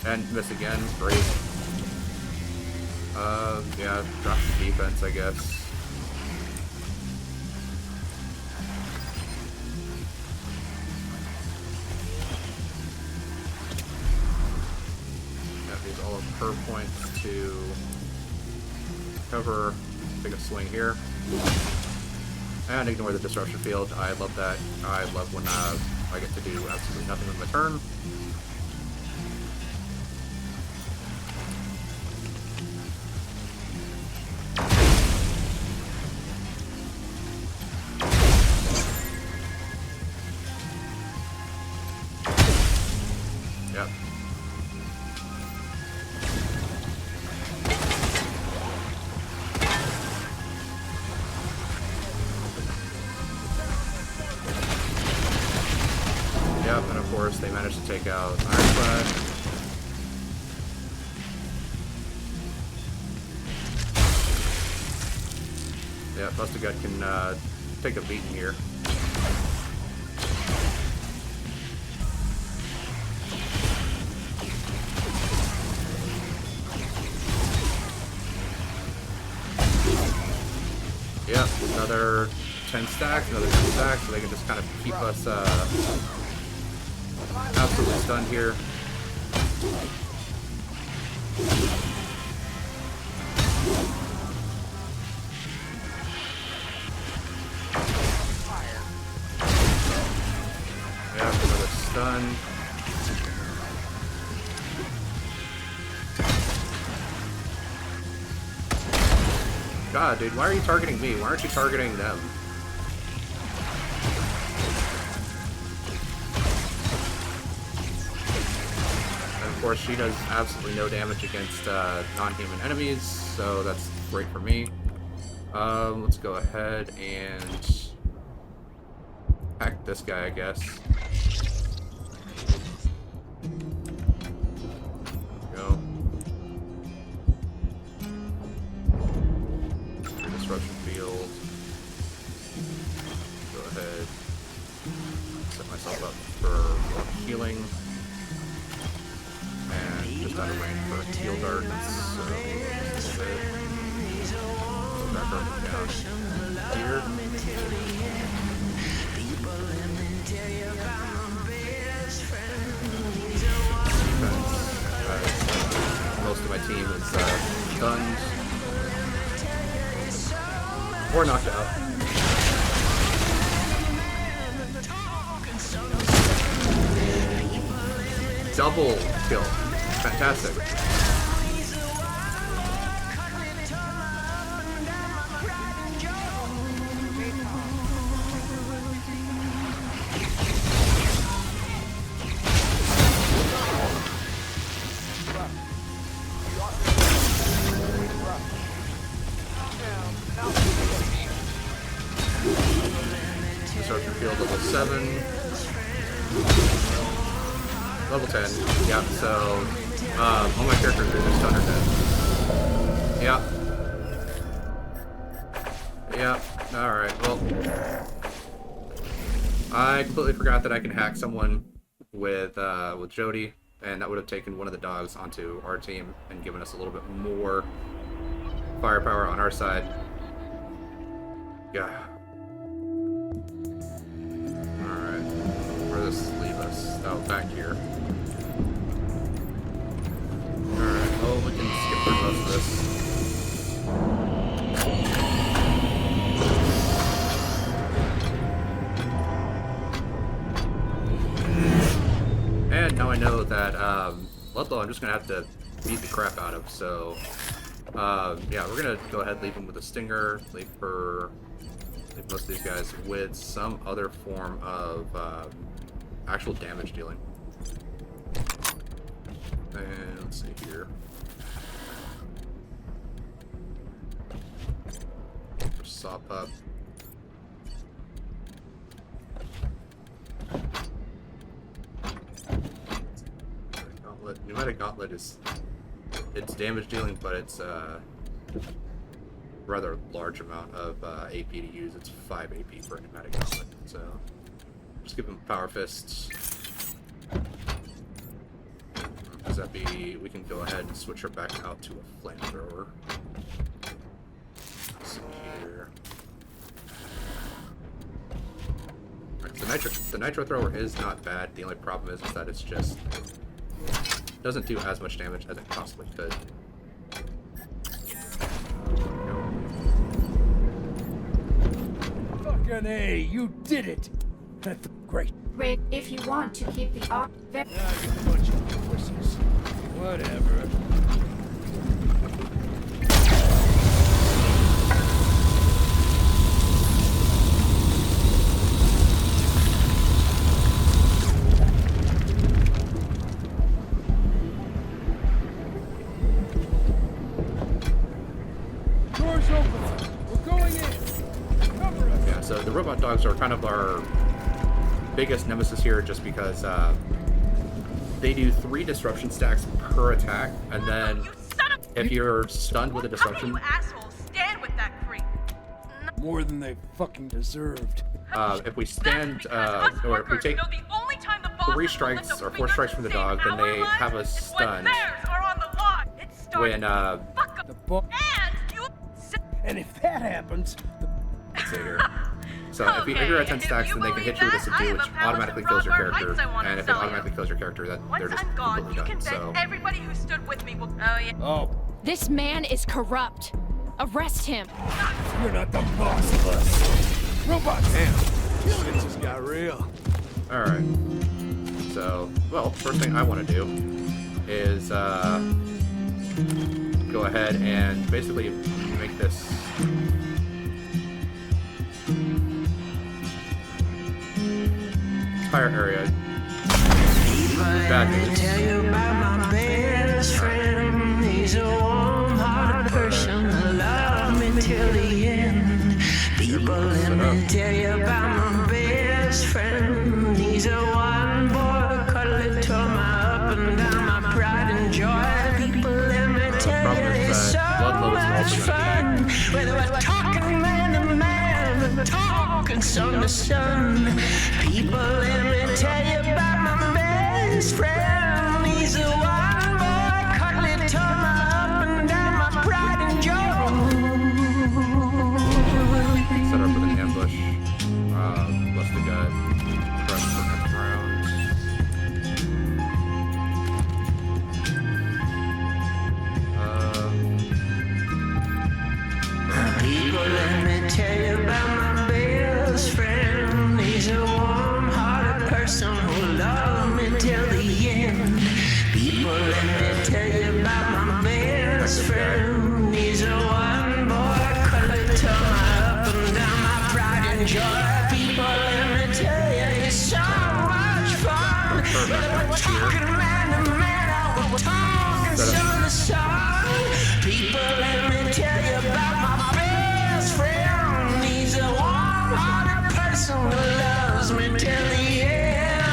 And miss again, great. Yeah, drop the defense, I guess. That leaves all of her points to cover, take a swing here. And ignore the disruption field. I love that. I love when I get to do absolutely nothing with my turn. Yep. Yep, and of course they managed to take out Ironclad. Yeah, Busted Gut can take a beating here. Yep, another 10 stacks, another 10 stacks, so they can just kind of keep us absolutely stunned here. Yep, another stun. God, dude, why are you targeting me? Why aren't you targeting them? And of course, she does absolutely no damage against non-human enemies, so that's great for me. Let's go ahead and hack this guy, I guess. Go. Disruption field. Go ahead. Set myself up for more healing. And just out of range for heal darts. So just a little bit. Go back up and down here. Most of my team is stunned or knocked out. Double kill. Fantastic. Disruption field level 7. Level 10. Yeah, so all my characters are just under 10. Yeah. Yeah. Alright, well. I completely forgot that I can hack someone with Jody, and that would have taken one of the dogs onto our team and given us a little bit more firepower on our side. Yeah. Alright. Where does this leave us? Oh, back here. Alright, well, we can skip through most of this. And now I know that Ludlow I'm just going to have to beat the crap out of, so yeah, we're going to go ahead and leave him with a stinger, leave most of these guys with some other form of actual damage dealing. And let's see here. Saw pup. Pneumatic Gauntlet is it's damage dealing, but it's rather large amount of AP to use. It's 5 AP for a Pneumatic Gauntlet, so just give him Power Fists. Does that be? We can go ahead and switch her back out to a Flamethrower. Let's see here. Right, the Nitro Thrower is not bad. The only problem is that it's just doesn't do as much damage as it possibly could. Fucking A, you did it! That's great. Rick, if you want to keep the op... Ah, you bunch of pussies. Whatever. Doors open. We're going in. Cover us. Yeah, so the robot dogs are kind of our biggest nemesis here, just because they do 3 disruption stacks per attack, and then if you're stunned with a disruption, You asshole, stand with that creep. More than they fucking deserved. if we stand or if we take 3 strikes or 4 strikes from the dog, then they have us stunned. When The book. And if that happens, the say here. So if you're at 10 stacks, then they can hit you with a subdue, which automatically kills your character. And if it automatically kills your character, then they're just completely done. So Everybody who stood with me will. Oh yeah. Oh, This man is corrupt. Arrest him. you're not the boss of us. Robots! Damn, shit just got real. all right. So well, first thing I want to do is go ahead and basically make this. Fire area. Bad news. Tell you about my best friend. He's a warm-hearted person who loved me till the end. People, let me tell you about my best friend. He's a one boy cuddly to my up and down my pride and joy. People, let me tell you, it's so much fun. Whether we're talking man to man, we're talking sun to sun. People, let me tell you about my best friend. He's a one boy cuddly to my up and down my pride and joy. Set up with an ambush. Bust the gut. Press the next round. People, let me tell you about my best friend. He's a warm-hearted person who loved me till the end. People, let me tell you about my best friend. He's a one boy cuddly to my up and down my pride and joy. People, let me tell you, it's so much fun. Whether we're talking man to man or we're talking sun to sun. People, let me tell you about my best friend. He's a warm-hearted person who loves me till the end.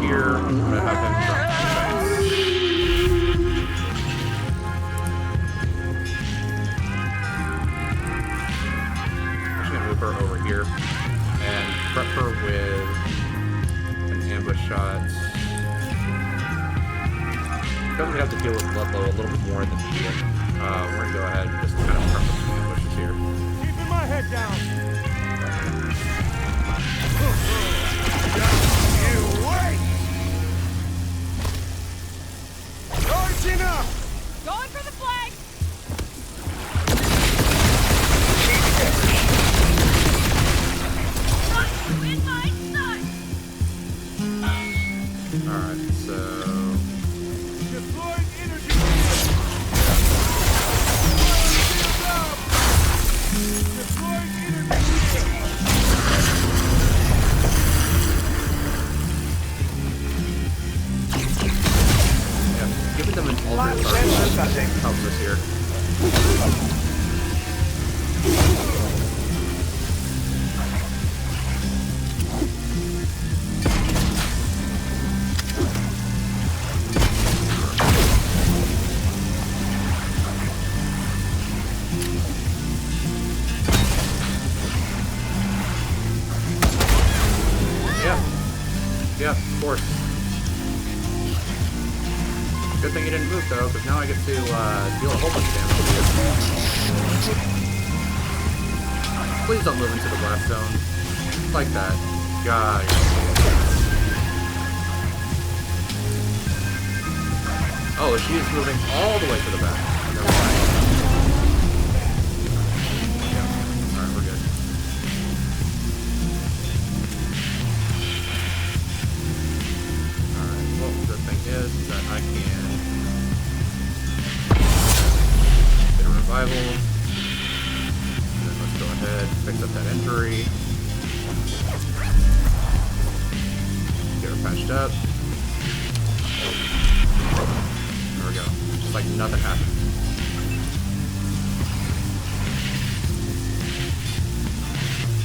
Here, I'm gonna have him drop the I'm just gonna move her over here and prep her with an ambush shot. Because we have to deal with Ludlow a little bit more in the medium, we're gonna go ahead and just kind of prep up some ambushes here. Keeping my head down. You wait! Charging up! Going for the flag. In my sight. Alright, so Deploying energy! Deploying energy! yeah, giving them an alternate target helps us here. Yeah, of course. Good thing you didn't move though, because now I get to deal a whole bunch of damage to you. Please don't move into the blast zone. Like that. God. Oh, she is moving all the way to the back. Never mind. Yeah. Alright, we're good. The thing is that I can get a revival, and then let's go ahead and fix up that injury, get her patched up. There we go, just like nothing happened.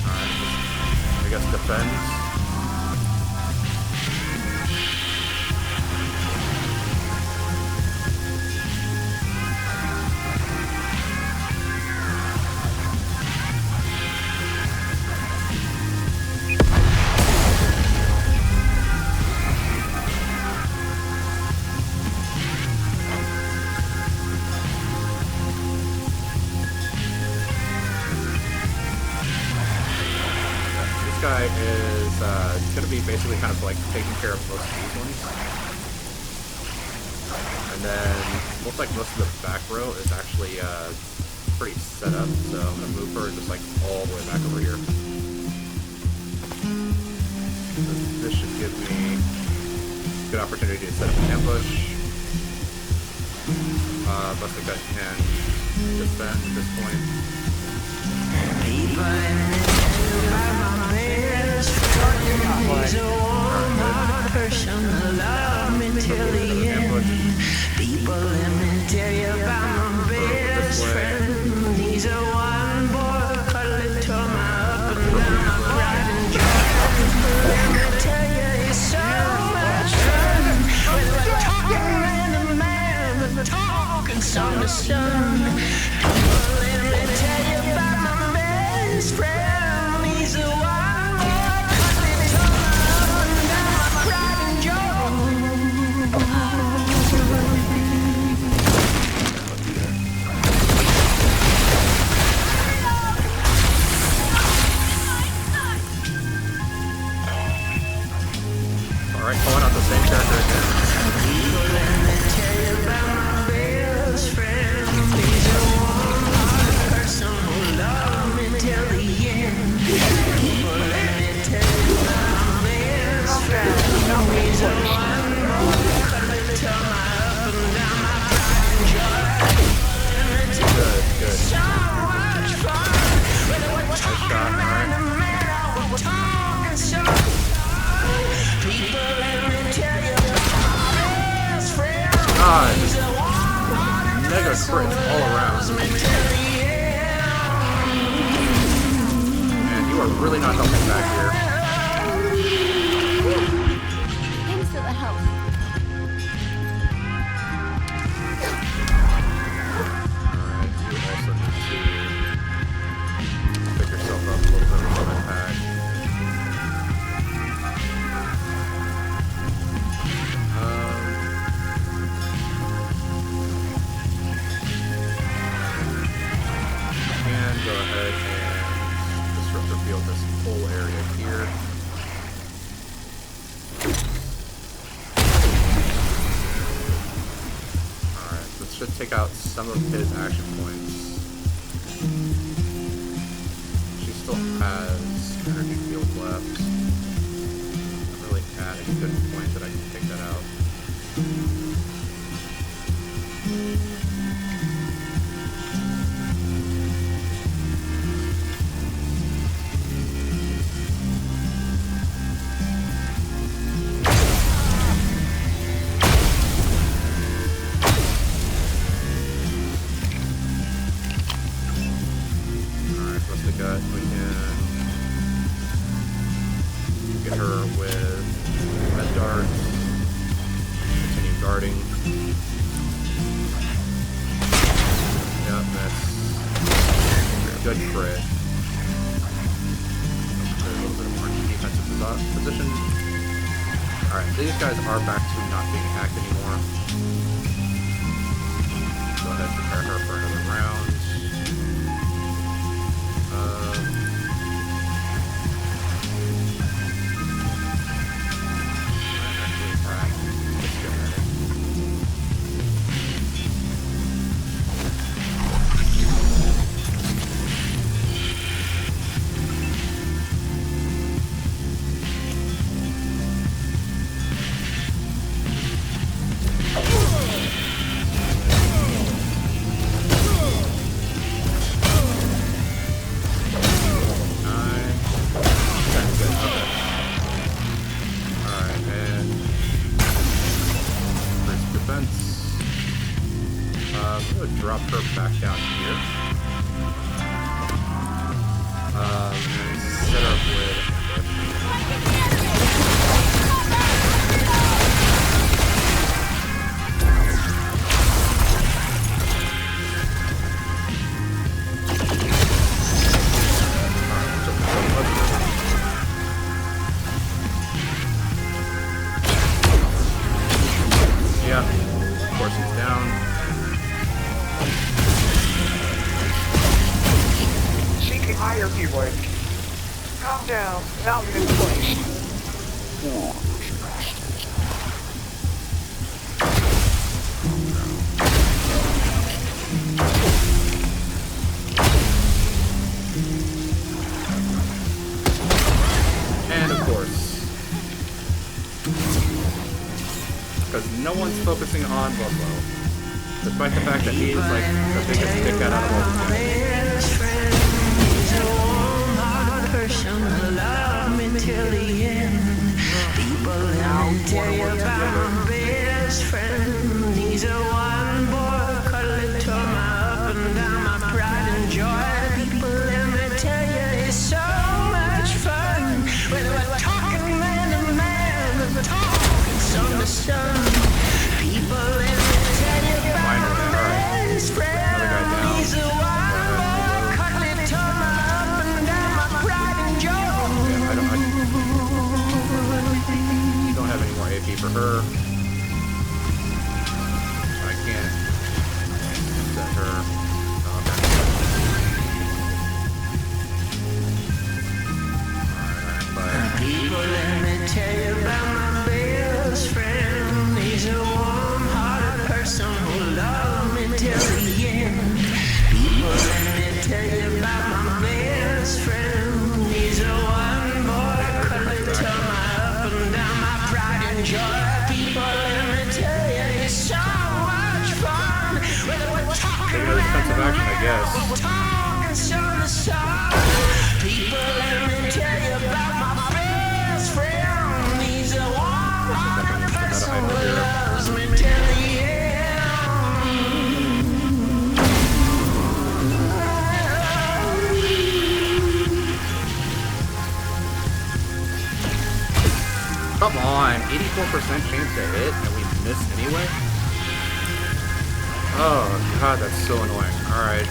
Alright, I guess defends. guy is going to be basically kind of like taking care of most of these ones. And then looks like most of the back row is actually pretty set up, so I'm going to move her just like all the way back over here. So this should give me a good opportunity to set up an ambush. Buster Cut can defend at this point. He's a warm-hearted person, love me till the end. People, let me tell you about my best friend. He's a one boy, cuddly to my up and down my pride and joy. Let me tell you, he's so much fun. When we're talking man to man, we're talking sun to sun. People, let me tell you about my best friend. He's a one boy, cuddly to my up and down my pride and joy. Alright, pulling out the same character again. Let me tell you about my best friend. He's a warm-hearted person who loved me till the end. People, let me tell you about my best friend. He's a one-boy, cuddly to my up and down my pride and joy. Let me tell you, it's so much fun. Whether we're talking man to man or we're talking so fun. People, let me tell you about my best friend. Just mega crits all around. And you are really not helping back here. Thanks for the help. Alright, you also need to pick yourself up a little bit of an attack. Go ahead and disruptor field this whole area here. Alright, this should take out some of his action points. She still has energy field left. Not really at a good point that I can take that out. Gut, we can get her with med dart, continue guarding. Yep, that's good crit. A little bit more defensive position. Alright, these guys are back to not being hacked anymore. Go ahead and prepare her for another round. Drop her back down here. And set her up with yeah, of course he's down. Seeking hierarchy rank. Calm down. Now you're in place. And of course, because no one's focusing on Ludlow, despite the fact that he is like the biggest dickhead out of all the kids. He's a warm-hearted person who loved me till the end. People, let me tell you about my best friend. He's a one-boy cuddly to my up and down, my pride and joy. People, let me tell you, it's so much fun. When we're talking man to man, we're talking sun to sun. People, let me tell you about my best friend. He's a one-boy cuddly to my up and down, my pride and joy. You don't have any more AP for her. I can't set her. People, let me tell you about my best friend. He's a warm-hearted person who loved me till the end. People, let me tell you about my best friend. He's a one-boy cuddly to my up and down, my pride and joy. People, let me tell you, it's so much fun. Whether we're talking defensive action, I guess. we're talking sun to sun. People, let me tell you about my best friend. He's a warm-hearted person who loves me till the end. Come on, 84% chance to hit, and we miss anyway? Oh god, that's so annoying. Alright.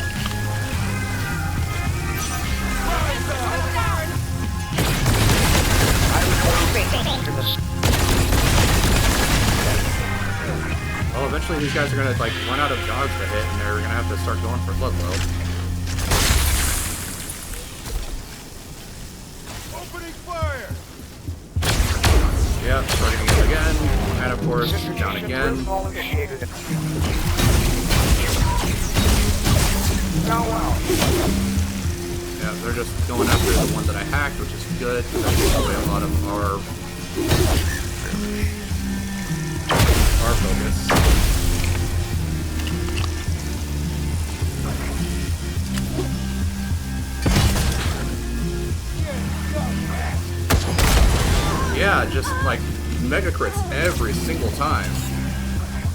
Well, eventually these guys are gonna like run out of dogs to hit, and they're gonna have to start going for Ludlow. Opening fire! Yeah, starting again, and of course, down again. Yeah, they're just going after the one that I hacked, which is good, because that takes away a lot of our focus. Yeah, just like mega crits every single time.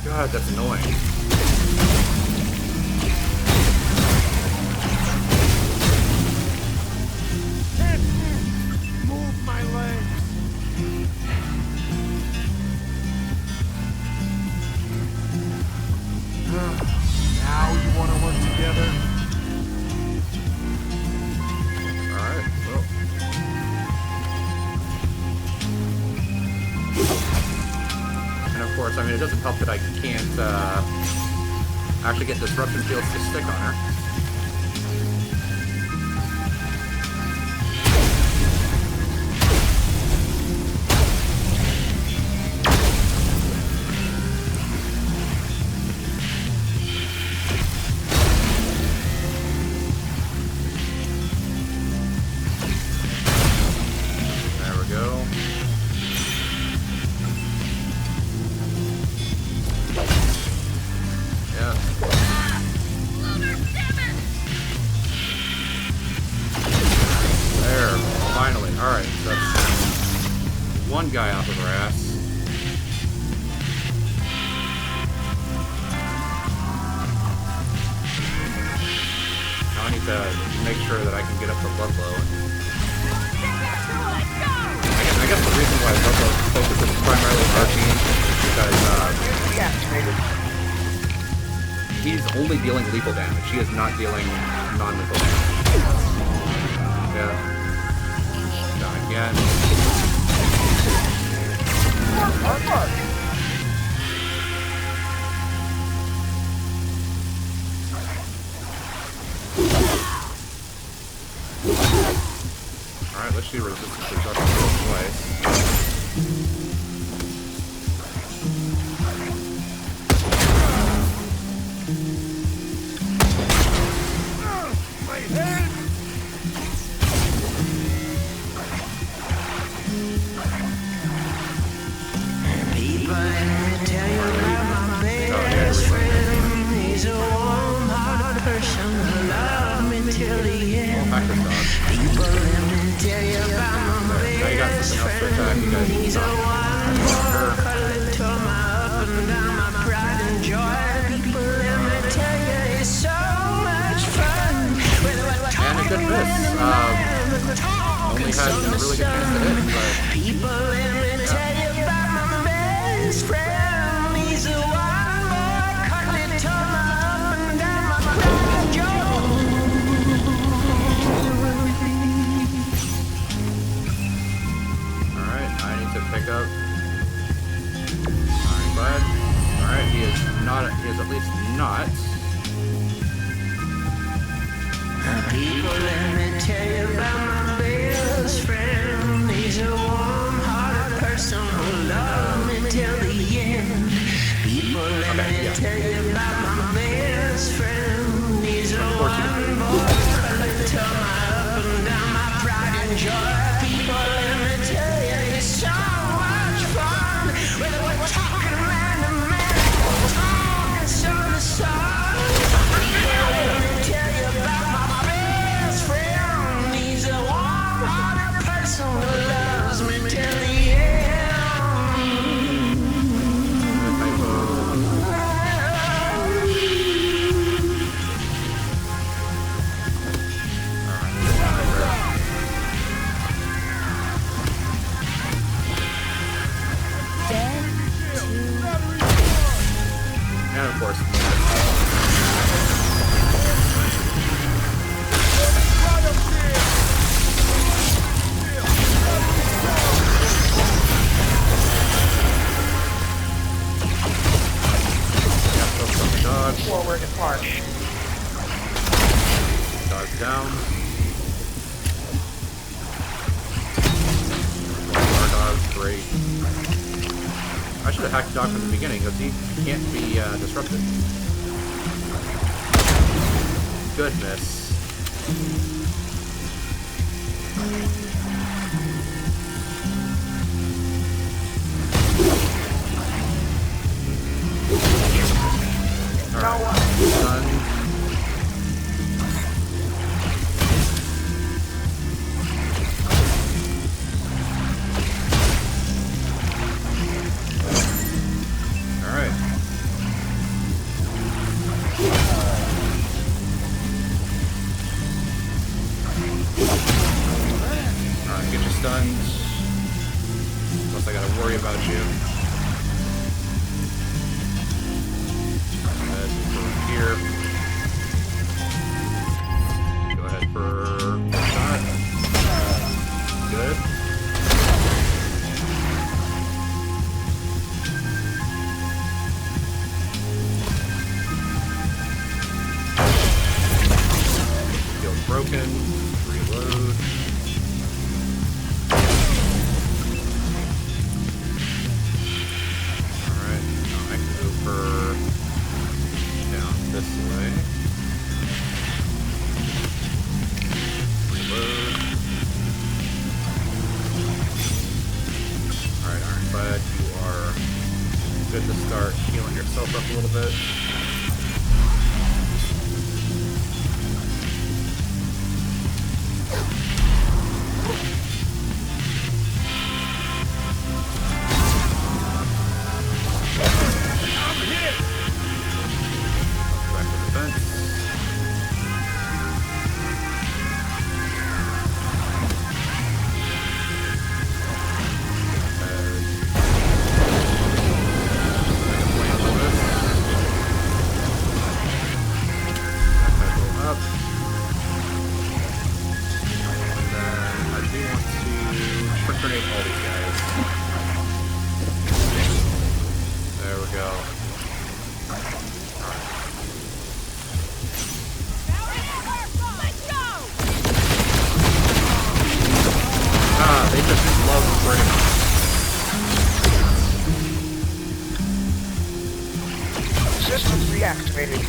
God, that's annoying. Move my legs! Now you want to work together? Alright, well. And of course, I mean, it doesn't help that I can't actually get disruption fields to stick on her. Guy off of her ass. Now I need to make sure that I can get up to Ludlow. I guess the reason why Ludlow focuses primarily on our team is because he's only dealing lethal damage. He is not dealing non-lethal damage. Yeah. Down again. Alright, issue resistance to dark twice. My head! People, let me tell you about my best friend. He's a warm-hearted person who loved me till the end. People, let me tell you about my best friend. He's a one-boy cuddly to my up and down, my pride and joy. People, let me tell you, it's so much fun. And a good miss. Only had a really good chance to hit, but people, let me tell you about my best friend. He's a wild boy, cuddly to my up and down, my pride and joy. Alright, I need to pick up Iron Bud. Alright, he is at least not. People, let me tell you about my best friend. He's a warm-hearted person who loved me till the end. People, let me tell you about my best friend. He's a one boy, cuddly to my up and down, my pride and joy. People, let me tell you, it's so much fun. Whether we're talking man to man, talking son to son. People, let me tell you about my best friend. He's a warm-hearted person who loves me till the And of course, dog. Forward apart. Dog down. Our dog's great. I should have hacked the dog from the beginning because he can't be disrupted. Good miss. Alright, done. Alright. Alright, get you stunned. Unless I gotta worry about you. Here. Go ahead for a shot. Good. Field's broken. Reload. Alright, now I can go for this way. Reload. Alright, Iron Bud, you are good to start healing yourself up a little bit. Bring it on. Systems reactivated.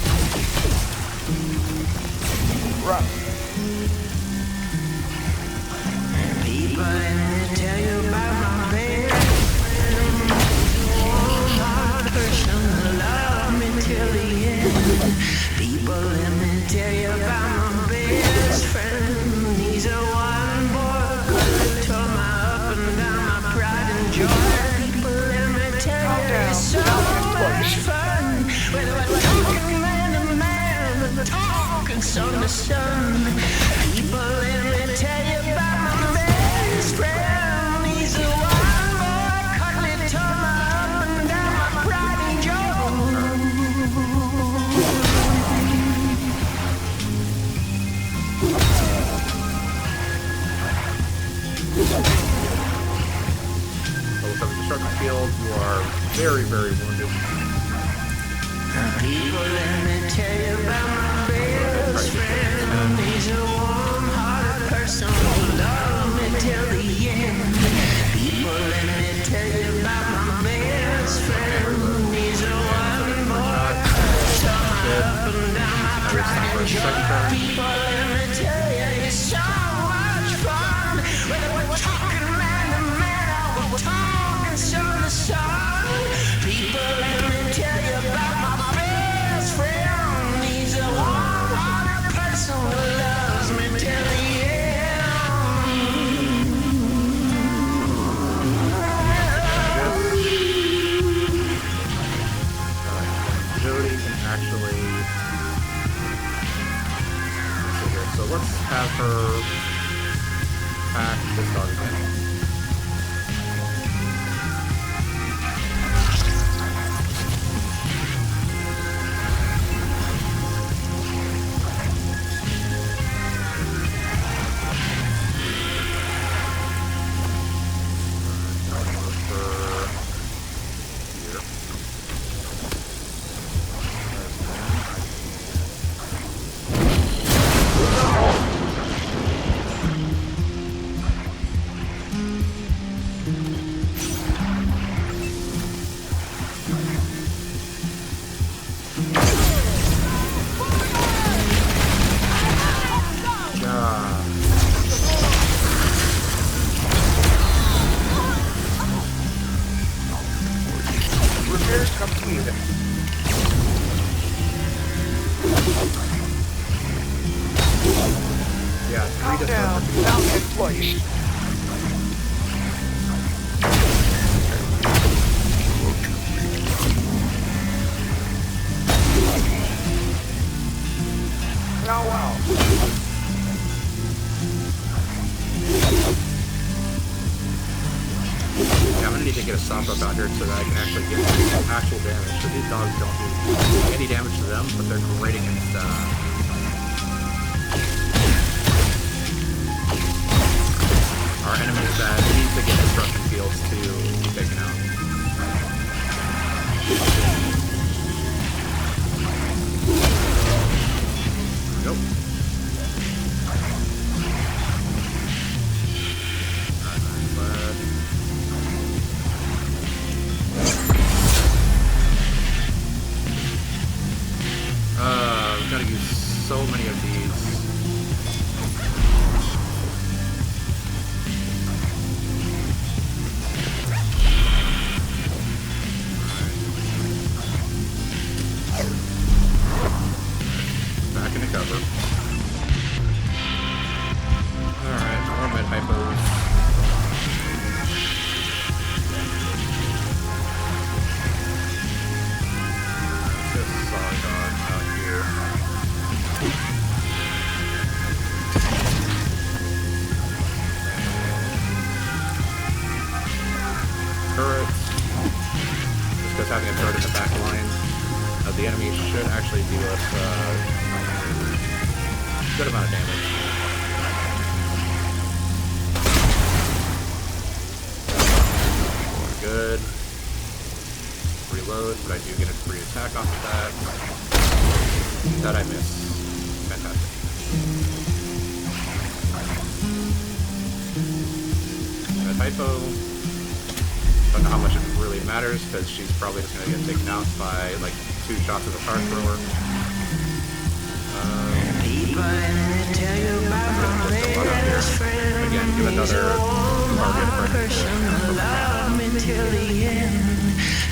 Run. People, let me tell you about my best friend. One person who loved me till the end. People, let me tell you about my best friend. He's a one boy who tore my up and down my pride and joy. People, let me tell you, it's so much fun. Whether we're talking man to man, or talking sun to sun. People, let me tell you about my best friend. He's the one boy cuddly tore my up and down my pride and joy. Level 7 destruction field. You are very, very wounded. People, let me tell you about my best friend. He's a warm-hearted person who loved me till the end. People, let me tell you about my best friend. He's a one boy so up and down my pride and joy. People, let me tell you, it's so much fun. Whether we're talking man to man or we're talking sun to sun. People, let me tell you about my best friend. He's a warm-hearted person who loves me till the Jody can actually. So let's have her pack this dog again. Repairs completed. Yeah, Calm down. Mount in place. Now, wow. Yeah, I'm gonna need to get a stop up out here so that I can actually get some actual damage. So these dogs don't do any damage to them, but they're great against our enemies that need to get destruction fields to be taken out. Nope. I've got to use so many of these. Back into cover. Alright, more med hypos. Having a turret in the back line of the enemy should actually do us a good amount of damage. Good. Reload, but I do get a free attack off of that. That I miss. Fantastic. A typo. don't know how much it really matters, because she's probably just going to get taken out by, like, 2 shots of a car thrower. Again, give another target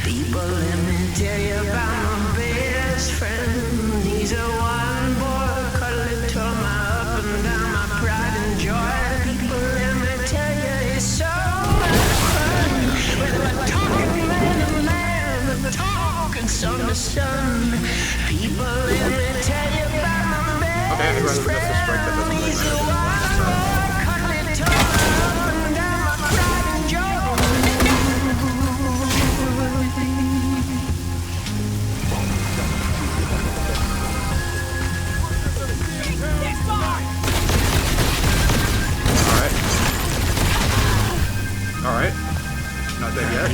People, let me tell you about my best friend. He's a one boy, cuddly to my up and down, my pride and joy. People, let me tell you, it's so much fun. Whether we're talking man to man, we're talking sun to sun. People, let me tell you about my best friend. He's a one boy, cuddly to my up and down, my pride and joy. Alright. Not dead yet.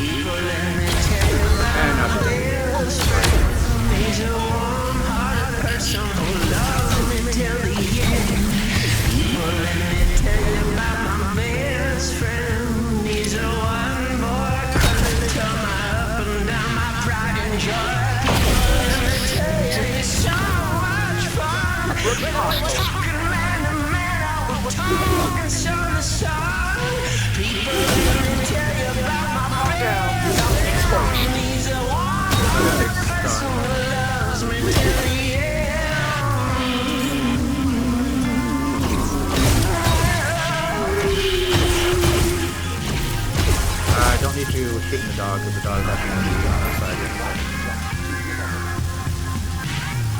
And not dead. He's a warm-hearted person who loves me till the end. People, let me tell you about my best friend. He's a one boy, cuddling to my up and down, my pride and joy. People, let me tell you, it's so much fun. We're talking man to man, we're talking sun to sun. People, let me tell you about my friend. He's a one person who loves me till the end. I don't need you shooting the dog, because the dog is actually going to be on our side here.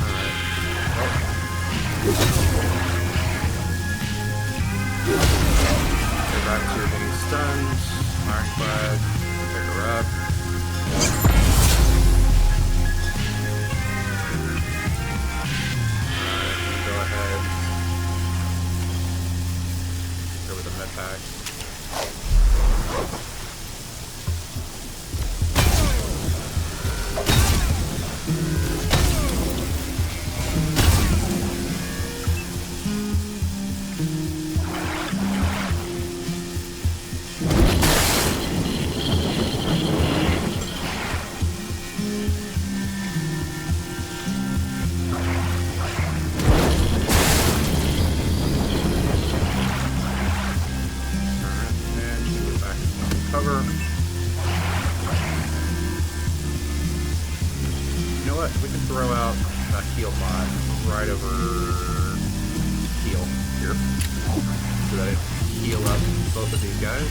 Alright. Get back to being stunned. Ironclad. Pick her up. Alright, go ahead. Go with the med pack. We can throw out a heal bot right over heal here. So that it heal up both of these guys.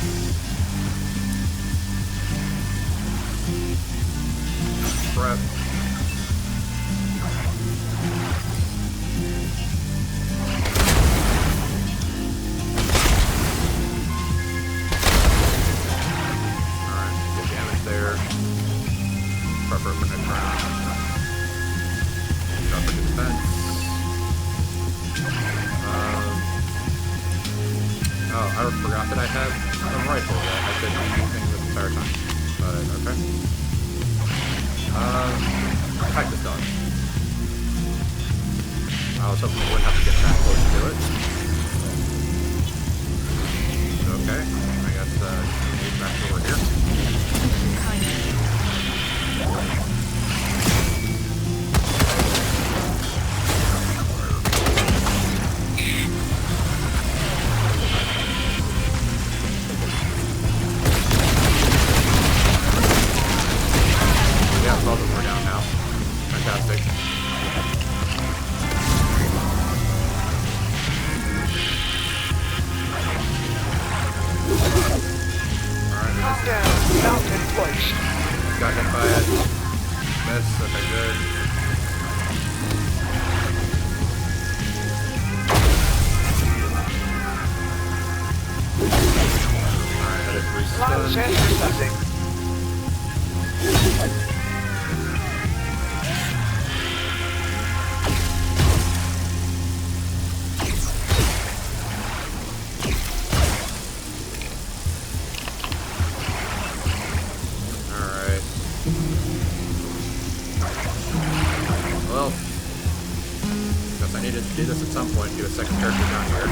Prep. Alright, good damage there. Prep her for next round. For defense. Oh, I forgot that I had a rifle that I've been using this entire time. But, okay. Attack this dog. I was hoping I wouldn't have to get that close to it. Okay, I guess, move back over here. Both of them are down now. Fantastic. Alright. Mountain place. Got hit by it. Miss, okay, good. Alright, that is restunned. Well, guess I needed to do this at some point, get a second character down here.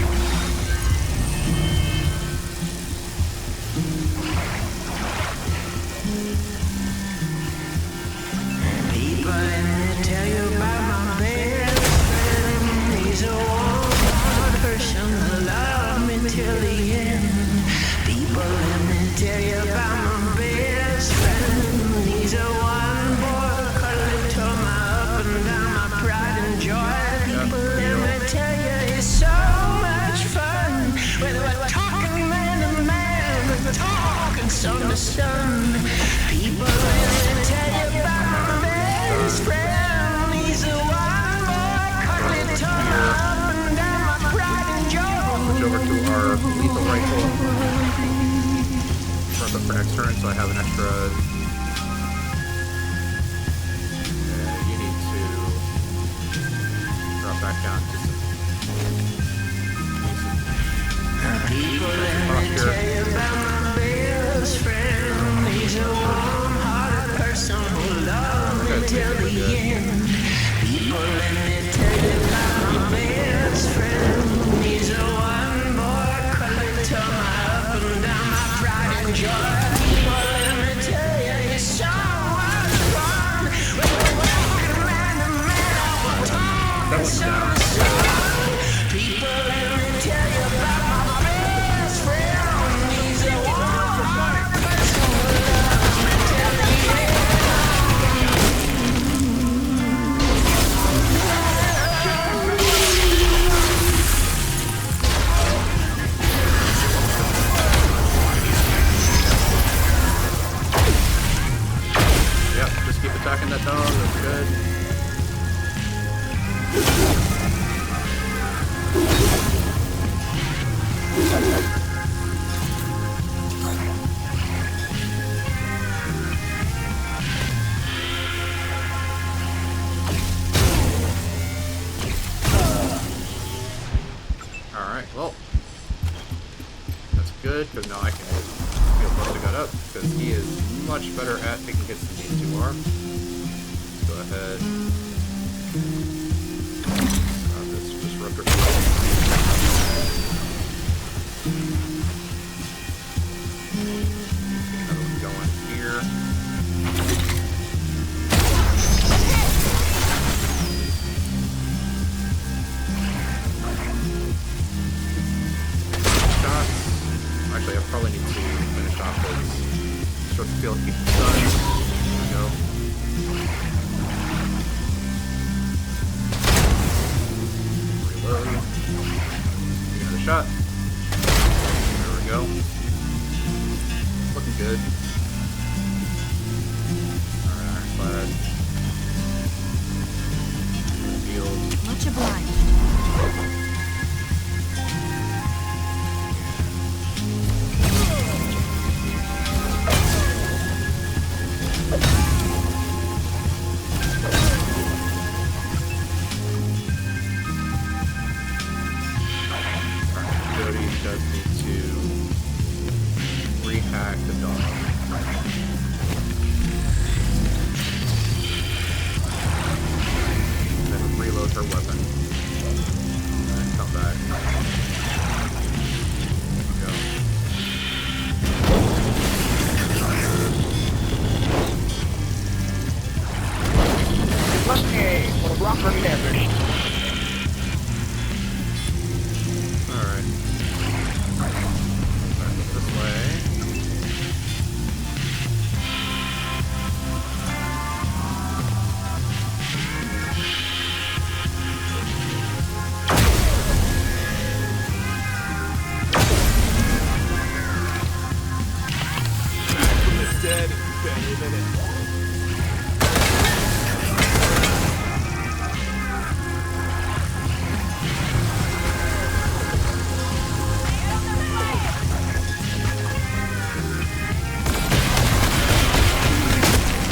People, let me tell you about my best friend. He's a warm-hearted person who loved me till the end. People, let me tell you about my best friend. He's a one-boy cuddly to my up and down, my pride and joy. People, let me tell you, it's so much fun. Whether we're talking man to man, we're talking sun to sun. People, let me tell you about my best friend. He's a one-boy cuddly to my up and down, my pride and joy. Switch over to our lethal rifle. Run up for next turn, so I have an extra. You need to drop back down to People, let me tell you about my best friend. He's a warm-hearted person who loved me till the end. People, let me tell you about my best friend. He's a one-boy cuddly to my up and down, my pride and joy. People, let me tell you, it's so much fun. When we're walking man to man, we're talking sun to sun. People, let me tell you about my best friend. He's a warm-hearted person who loves me till the end. Yep, just keep attacking that dog, that's good. Alright, well, that's good, because now I can feel most of got up, because he is much better at taking hits than these two are. Let's go ahead. This disruptor. Get another one going here. Shots. Actually, I probably need to finish off this short field, keep the sun. There we go. Reload. Take another shot. There we go. Looking good. Alright, ironclad. Field. Much obliged. Jody does need to rehack the dog. Then reload her weapon. And come back. There we go. Okay, rocker damage. Alright. Back this way. Dead is better than it.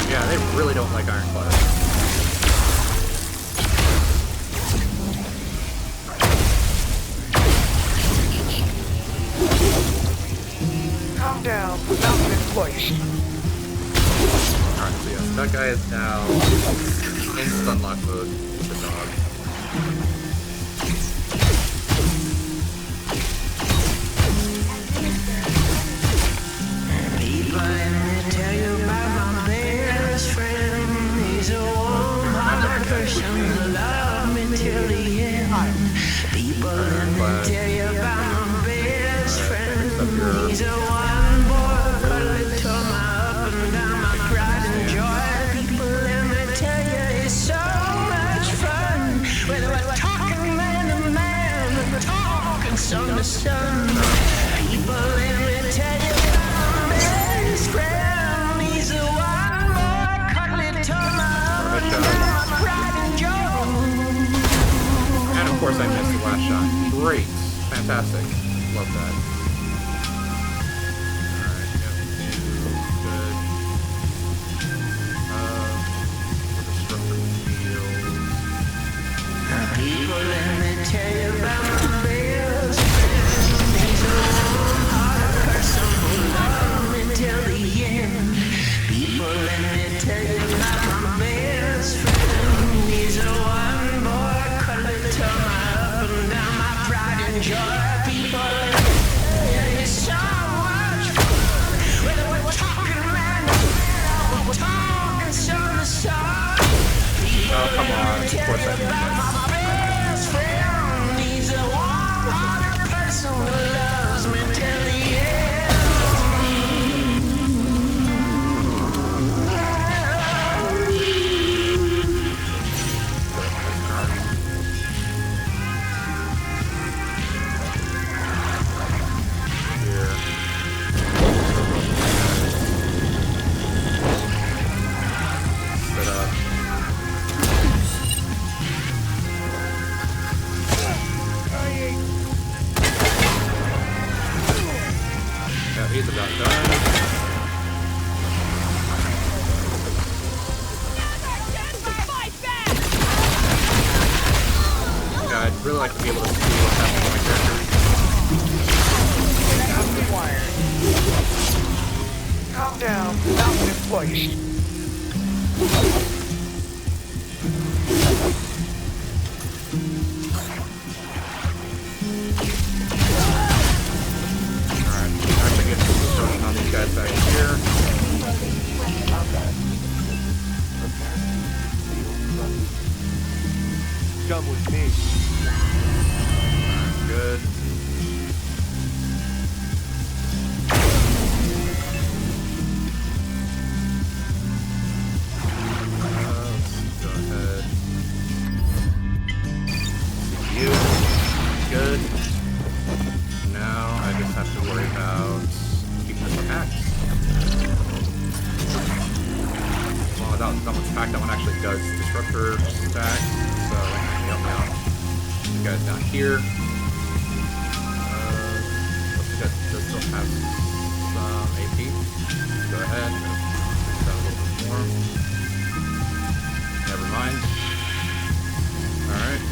Yeah, they really don't like ironclad. Calm down, mountain in place. Alright, so yes, that guy is now in stun lock mode with the dog. People, let me tell you about let me But tell you about my best friend. your He's a one boy, cuddly tore my up and down my pride and joy. People, let me tell you, it's so much fun. Whether we're talking man to man, or talking son to son. People, let me tell you about my best friend. He's a one boy, cuddly tore my up and down my pride and joy. and of course I missed the last shot. Great, fantastic, love that. Alright, yep, good. Destructor fields. People, let me tell you about my best friend. He's a warm-hearted person who loved me till the end. People, let me tell you about my best friend. He's a one boy, cuddly tore my up and down my pride and joy. People, let me tell you, it's so much fun. Whether we're talking man to man or we're talking son to son. Oh, come on, of course I knew that. Best friend, he's a warm-hearted person who loves me till the Here. Set up. Yeah, he's about done. Yeah, I'd really like to be able to see what's happening to my characters. Calm down. Not in place. Alright, actually get some destruction on these guys back here. Come with me. Alright, good. Let's go ahead. You. Good. Now I just have to worry about keeping this packed. Well, that one's packed. That one actually does disruptor stack, so that can help me out. You guys down here. Looks like that does still have some AP. Go ahead. Fix that a little bit more. Never mind. Alright.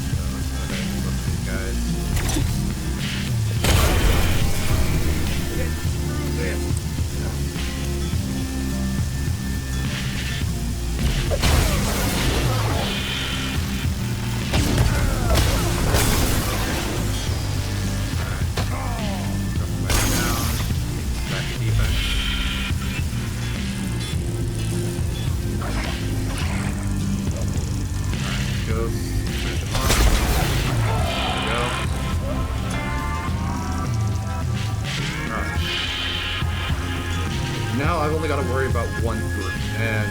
So let's go ahead and look at these guys. Now I've only got to worry about one group, and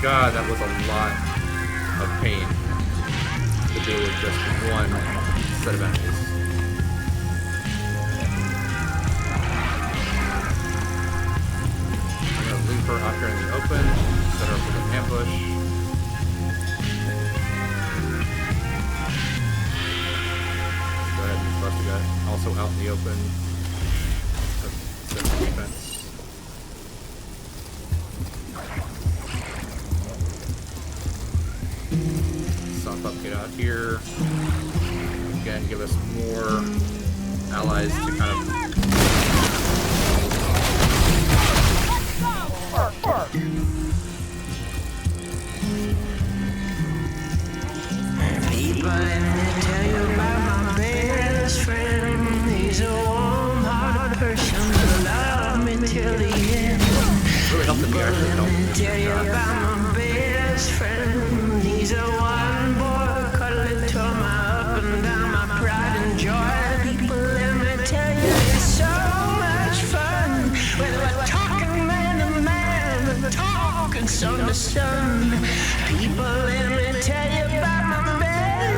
God, that was a lot of pain to deal with just one set of enemies. I'm gonna leave her out here in the open, set her up with an ambush. Go ahead and bust the guy also out in the open. Set the defense. Stop up, get out here. Again, give us more allies to kind of. People, let me tell you about my best friend. He's a warm-hearted person who loved me till the end. Really helped me actually help. Tell you about my best friend. He's a one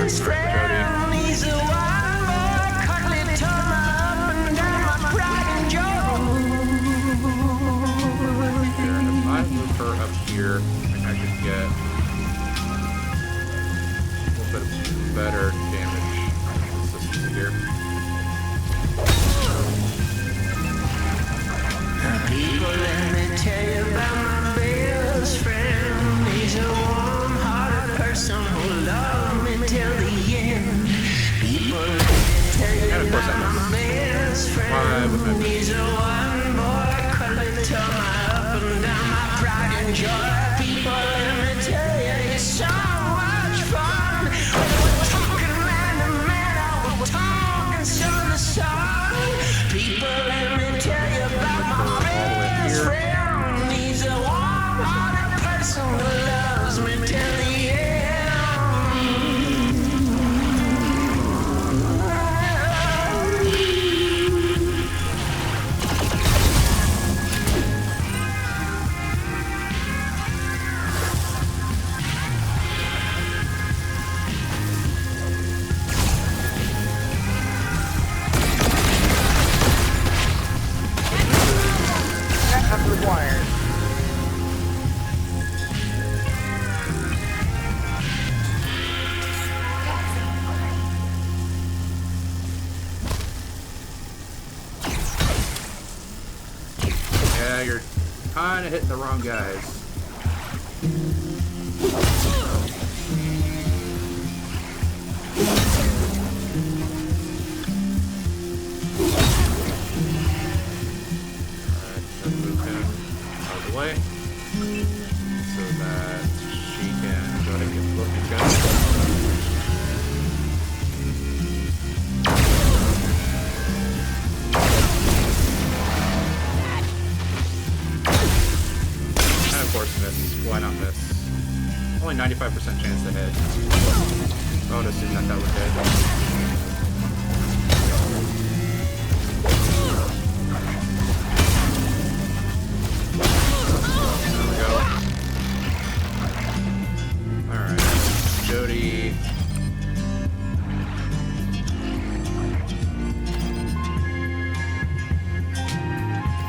best friend. He's the one boy cuddly tummy up and down my pride and joy. If I move her up here, I could get a little bit better damage consistency here. People, let me tell you about my best friend. He's a warm-hearted person who loved me till the end. People, let me tell you about my best friend. He's a one boy cuddly tummy up and down my pride and joy. People, let me tell you, it's so much fun. We're talking man to man, we're talking sun to sun. People, let me tell you about my best friend. He's a warm-hearted person who loves me till the end. Backup required. Yeah, you're kind of hitting the wrong guys. Move him out of the way so that she can go ahead and get both these guys. And of course miss. Why not miss? Only 95% chance to hit. I would assume that would hit. Jody.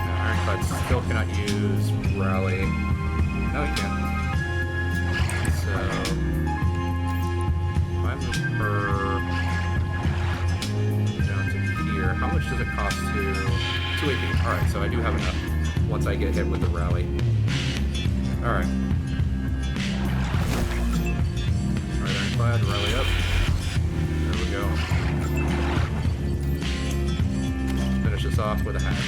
Ironclad still cannot use Rally. No, he can't. So, if I move her down to here, how much does it cost to 2 AP? Alright, so I do have enough once I get hit with the Rally. Alright. Ironclad, rally up. There we go. Finish this off with a hack.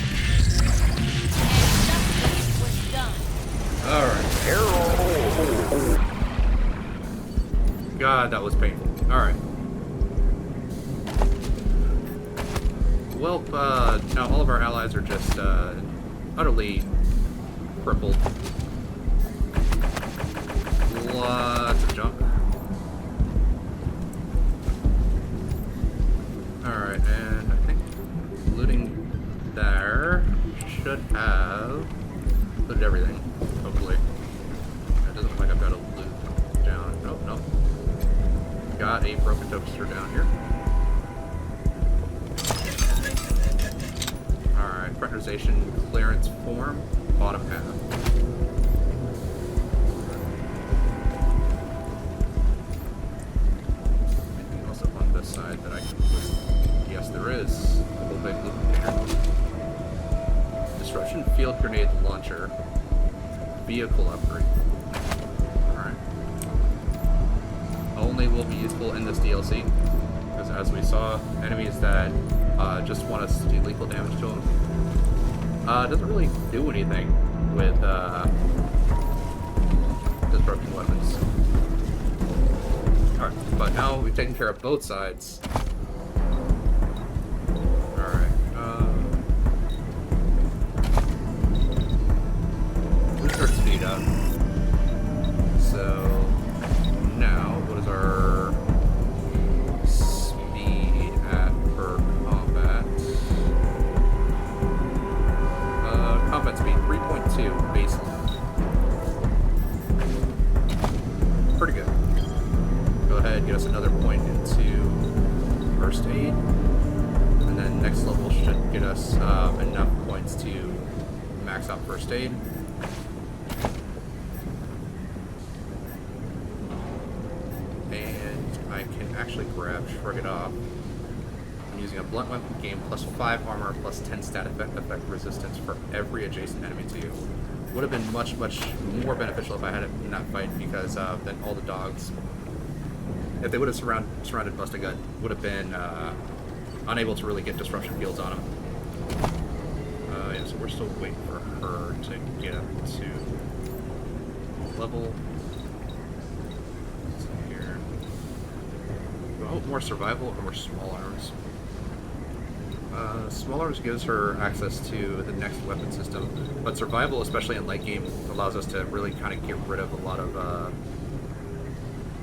Alright. God, that was painful. Alright. Well, now all of our allies are just utterly crippled. Lots of junk. Alright, and I think looting there should have looted everything, hopefully. It doesn't look like I've got a loot down. Nope, nope. Got a broken toaster down here. Alright, fraternization clearance form, bottom half. Side that I can list. Yes, there is a whole big loop here. Disruption field grenade launcher. Vehicle upgrade. Alright. Only will be useful in this DLC. Because as we saw, enemies that just want us to do lethal damage to them doesn't really do anything with disrupting weapons. Alright, but now we've taken care of both sides. Alright, boost our speed up. So, now, what is our speed at per combat? Combat speed, 3.2, basically. Pretty good. Go ahead, get us another point into first aid. And then next level should get us enough points to max out first aid. And I can actually grab Shrug It Off. I'm using a blunt weapon, gain plus 5 armor, plus 10 stat effect resistance for every adjacent enemy to you. Would have been much more beneficial if I had it in that fight, because then all the dogs, if they would have surrounded Busta Gut, would have been unable to really get disruption fields on them. Yeah, so we're still waiting for her to get up to level. Let's see here. Do I hope more survival or more small arms? Small arms gives her access to the next weapon system, but survival, especially in late game, allows us to really kind of get rid of a lot of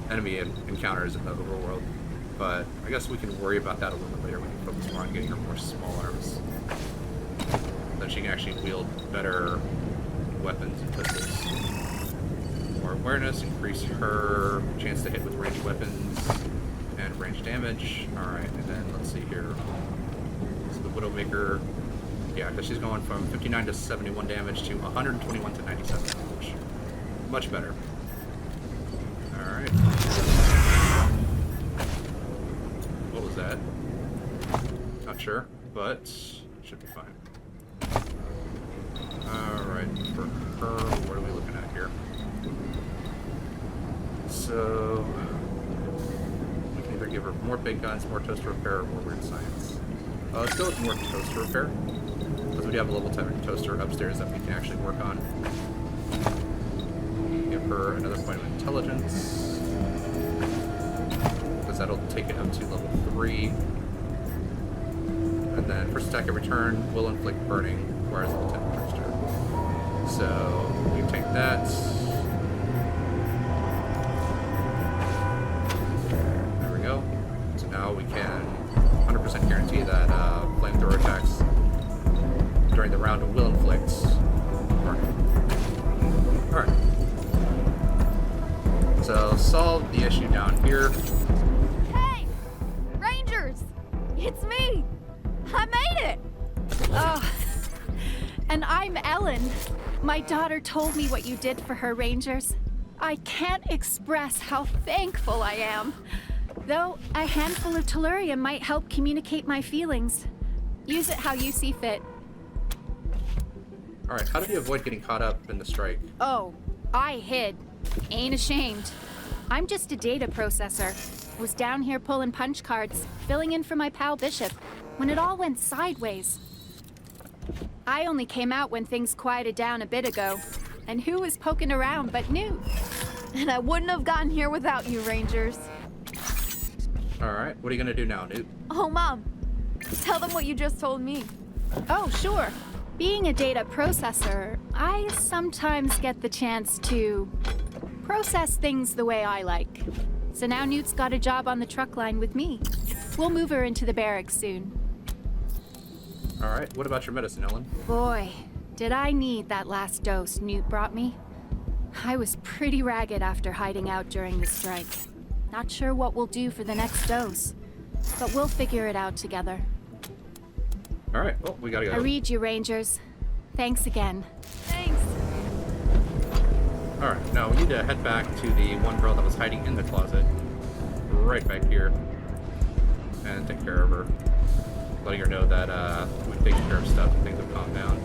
enemy encounters in the overworld. But I guess we can worry about that a little bit later. We can focus more on getting her more small arms, then she can actually wield better weapons and pistols. More awareness, increase her chance to hit with ranged weapons and range damage. Alright, and then let's see here. Widowmaker, yeah, because she's going from 59 to 71 damage to 121 to 97 damage. Much better. Alright. What was that? Not sure, but should be fine. Alright, for her, what are we looking at here? So, we can either give her more big guns, more toaster repair, or more weird science. Let's go with more toaster repair, because we do have a level 10 toaster upstairs that we can actually work on. Give her another point of intelligence, because that'll take it up to level 3. And then first attack every turn will inflict burning, requires level 10 toaster. So we take that. There we go. So now we can 100% guarantee that flamethrower attacks during the round will inflict burning. Alright. So, solve the issue down here. Hey! Rangers! It's me! I made it! Oh, and I'm Ellen. My daughter told me what you did for her, Rangers. I can't express how thankful I am. Though, a handful of tellurium might help communicate my feelings. Use it how you see fit. Alright, how did you avoid getting caught up in the strike? Oh, I hid. Ain't ashamed. I'm just a data processor. Was down here pulling punch cards, filling in for my pal Bishop, when it all went sideways. I only came out when things quieted down a bit ago. And who was poking around but Newt? And I wouldn't have gotten here without you, Rangers. Alright, what are you gonna do now, Newt? Oh, Mom. Tell them what you just told me. Oh, sure. Being a data processor, I sometimes get the chance to process things the way I like. So now Newt's got a job on the truck line with me. We'll move her into the barracks soon. Alright, what about your medicine, Ellen? Boy, did I need that last dose Newt brought me. I was pretty ragged after hiding out during the strike. Not sure what we'll do for the next dose, but we'll figure it out together. Alright, well, we gotta go. I read you, Rangers. Thanks again. Thanks. Alright, now we need to head back to the one girl that was hiding in the closet. Right back here. And take care of her. Letting her know that we've taken care of stuff and things have calmed down.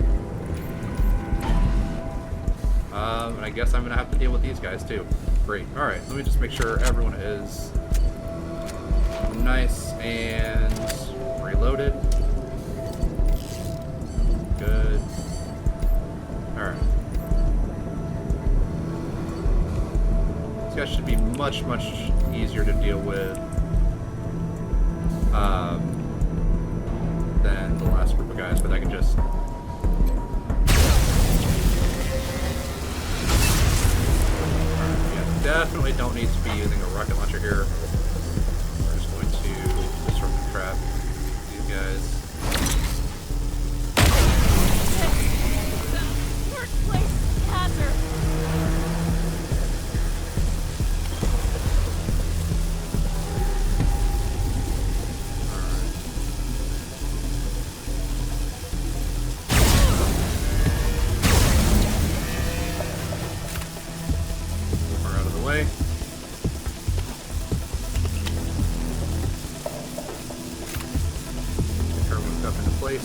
And I guess I'm gonna have to deal with these guys too. Great. Alright, let me just make sure everyone is nice and reloaded. Good. Alright. These guys should be much easier to deal with than the last group of guys, but I can just definitely don't need to be using a rocket launcher here. We're just going to disrupt and trap these guys. Workplace hazard. place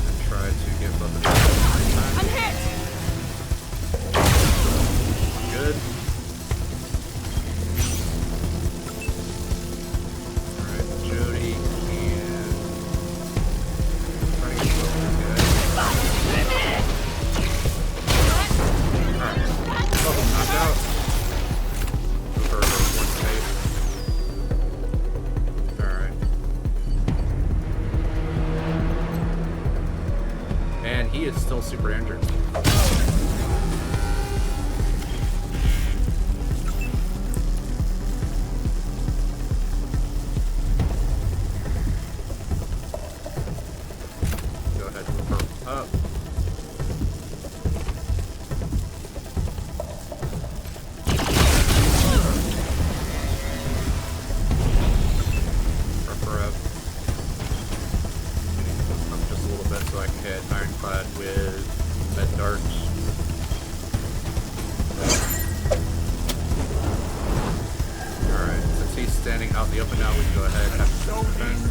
and try to get both of these at the same time. I'm hit! Good. Alright, Jody and try to get both of these guys. Alright, both of them knocked out. For one space. Alright. And he is still super injured. Go ahead and move her up. Prep her up. Up just a little bit so I can hit Ironclad with med darts. Alright, since he's standing out in the open now, we can go ahead and have some defense.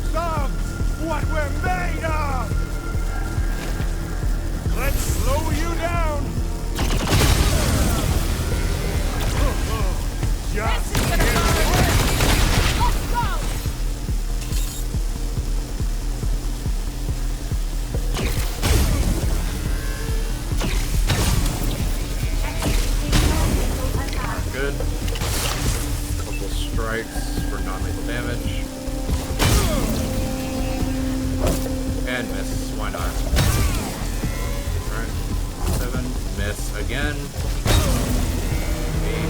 What we're made of! Let's slow you down! Just This is gonna burn! Let's go! Good. Couple strikes for non-lethal damage. And miss. Why not? Alright. 7. Miss again. 8.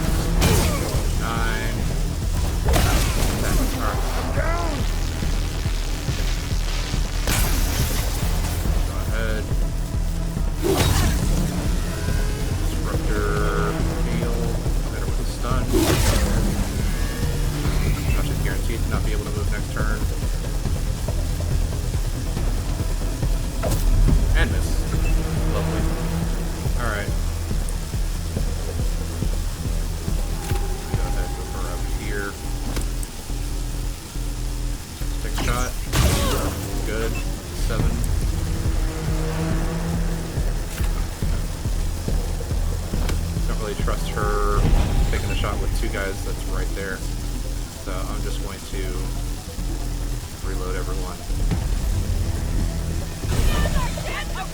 9. 10. Alright. down! Go ahead. Disruptor field. Better with a stun. Josh is guaranteed to not be able to move next turn. And miss. Lovely. Alright. Go ahead, move her up here. Take a shot. Good. 7. Don't really trust her taking the shot with 2 guys that's right there. So I'm just going to reload everyone.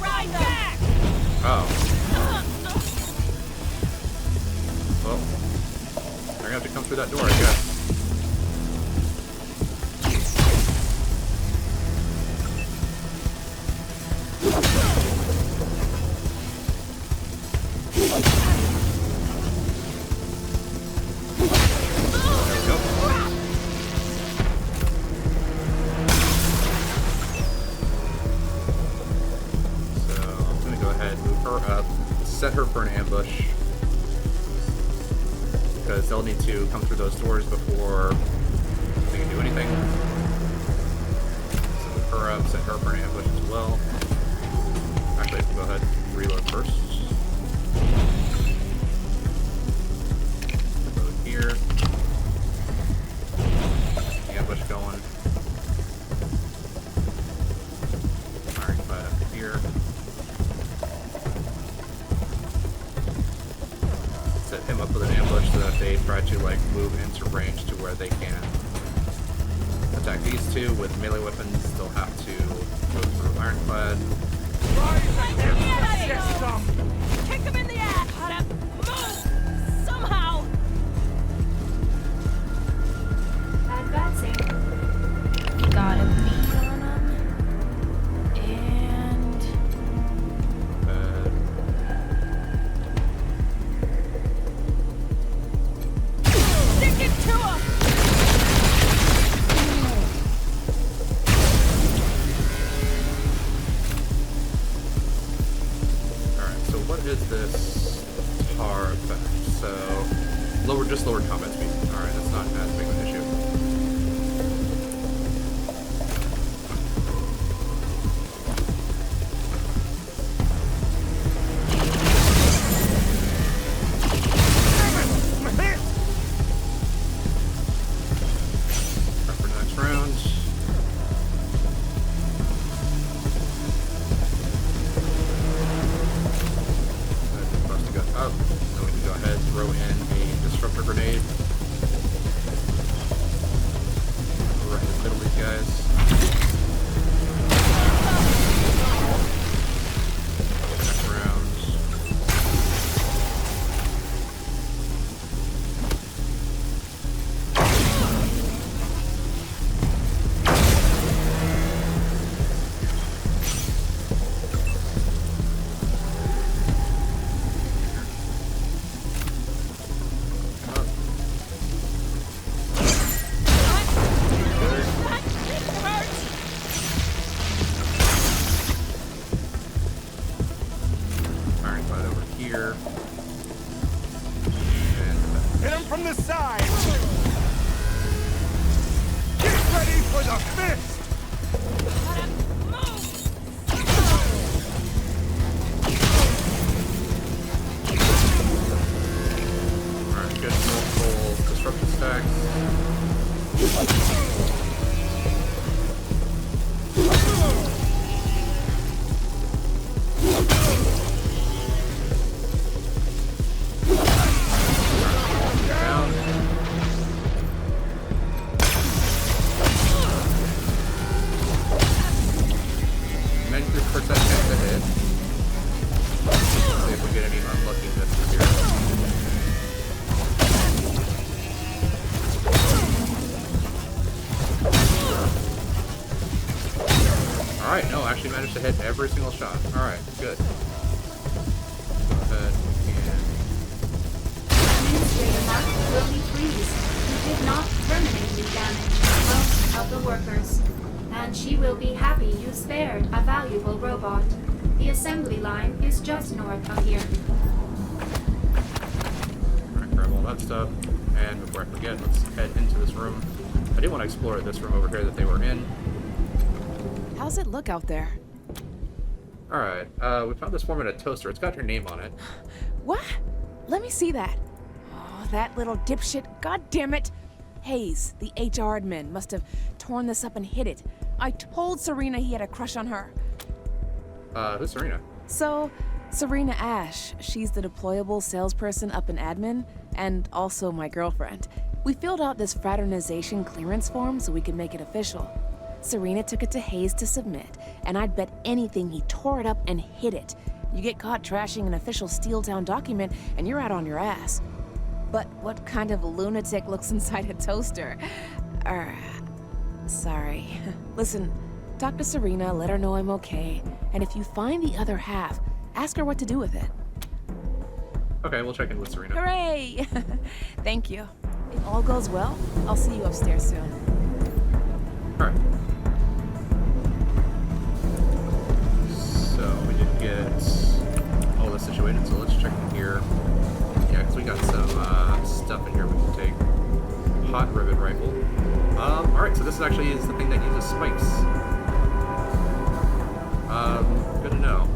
Right back! Oh. Well, they're gonna have to come through that door, I guess. There we go. So I'm gonna go ahead, move her up, set her for an ambush. Because they'll need to come through those doors before they can do anything. So move her up, set her for an ambush as well. Actually, go ahead, reload first. Reload here. Ambush going. Ironclad up here. Set him up with an ambush so that if they try to like move into range to where they can attack these two with melee weapons, they'll have to go through Ironclad. Kick him in the ass! Move! Somehow! Advancing. Got a beat on him. And Stick it to him! Alright, so what is this tar effect? So, just lowered combat speed. Alright, that's not as big of an issue. fist! Alright, get multiple disruption stacks. Down. 90% chance to hit. See if we get any unlucky misses here. Alright, no, actually managed to hit every single shot. Alright, good. Go ahead and... Administrator Mark will be pleased. You did not permanently damage most of the workers, and she will be happy you spared a valuable robot. The assembly line is just north of here. Alright, grab all that stuff. And before I forget, let's head into this room. I do want to explore this room over here that they were in. How's it look out there? Alright, we found this form in a toaster. It's got your name on it. What? Let me see that. Oh, that little dipshit. God damn it. Hayes, the HR admin, must have torn this up and hid it. I told Serena he had a crush on her. Who's Serena? So, Serena Ash. She's the deployable salesperson up in admin, and also my girlfriend. We filled out this fraternization clearance form so we could make it official. Serena took it to Hayes to submit, and I'd bet anything he tore it up and hid it. You get caught trashing an official Steeltown document, and you're out on your ass. But what kind of lunatic looks inside a toaster? Sorry. Listen, talk to Serena, let her know I'm okay, and if you find the other half, ask her what to do with it. Okay, we'll check in with Serena. Hooray! Thank you. If all goes well, I'll see you upstairs soon. Alright. So, we did get all this situated, so let's check in here. Yeah, because we got some stuff in here we can take. Hot rivet rifle. Alright, so this actually is the thing that uses spikes. Good to know.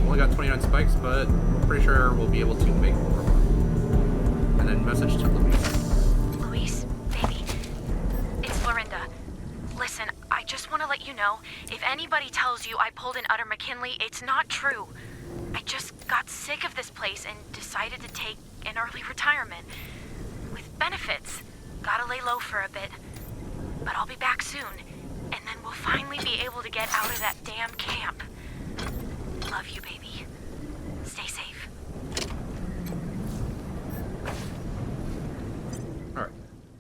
Only got 29 spikes, but pretty sure we'll be able to make more. And then message to Louise. Louise, baby. It's Florinda. Listen, I just want to let you know, if anybody tells you I pulled an Utter McKinley, it's not true. I just got sick of this place and decided to take an early retirement. With benefits. Gotta lay low for a bit. But I'll be back soon, and then we'll finally be able to get out of that damn camp. Love you, baby. Stay safe.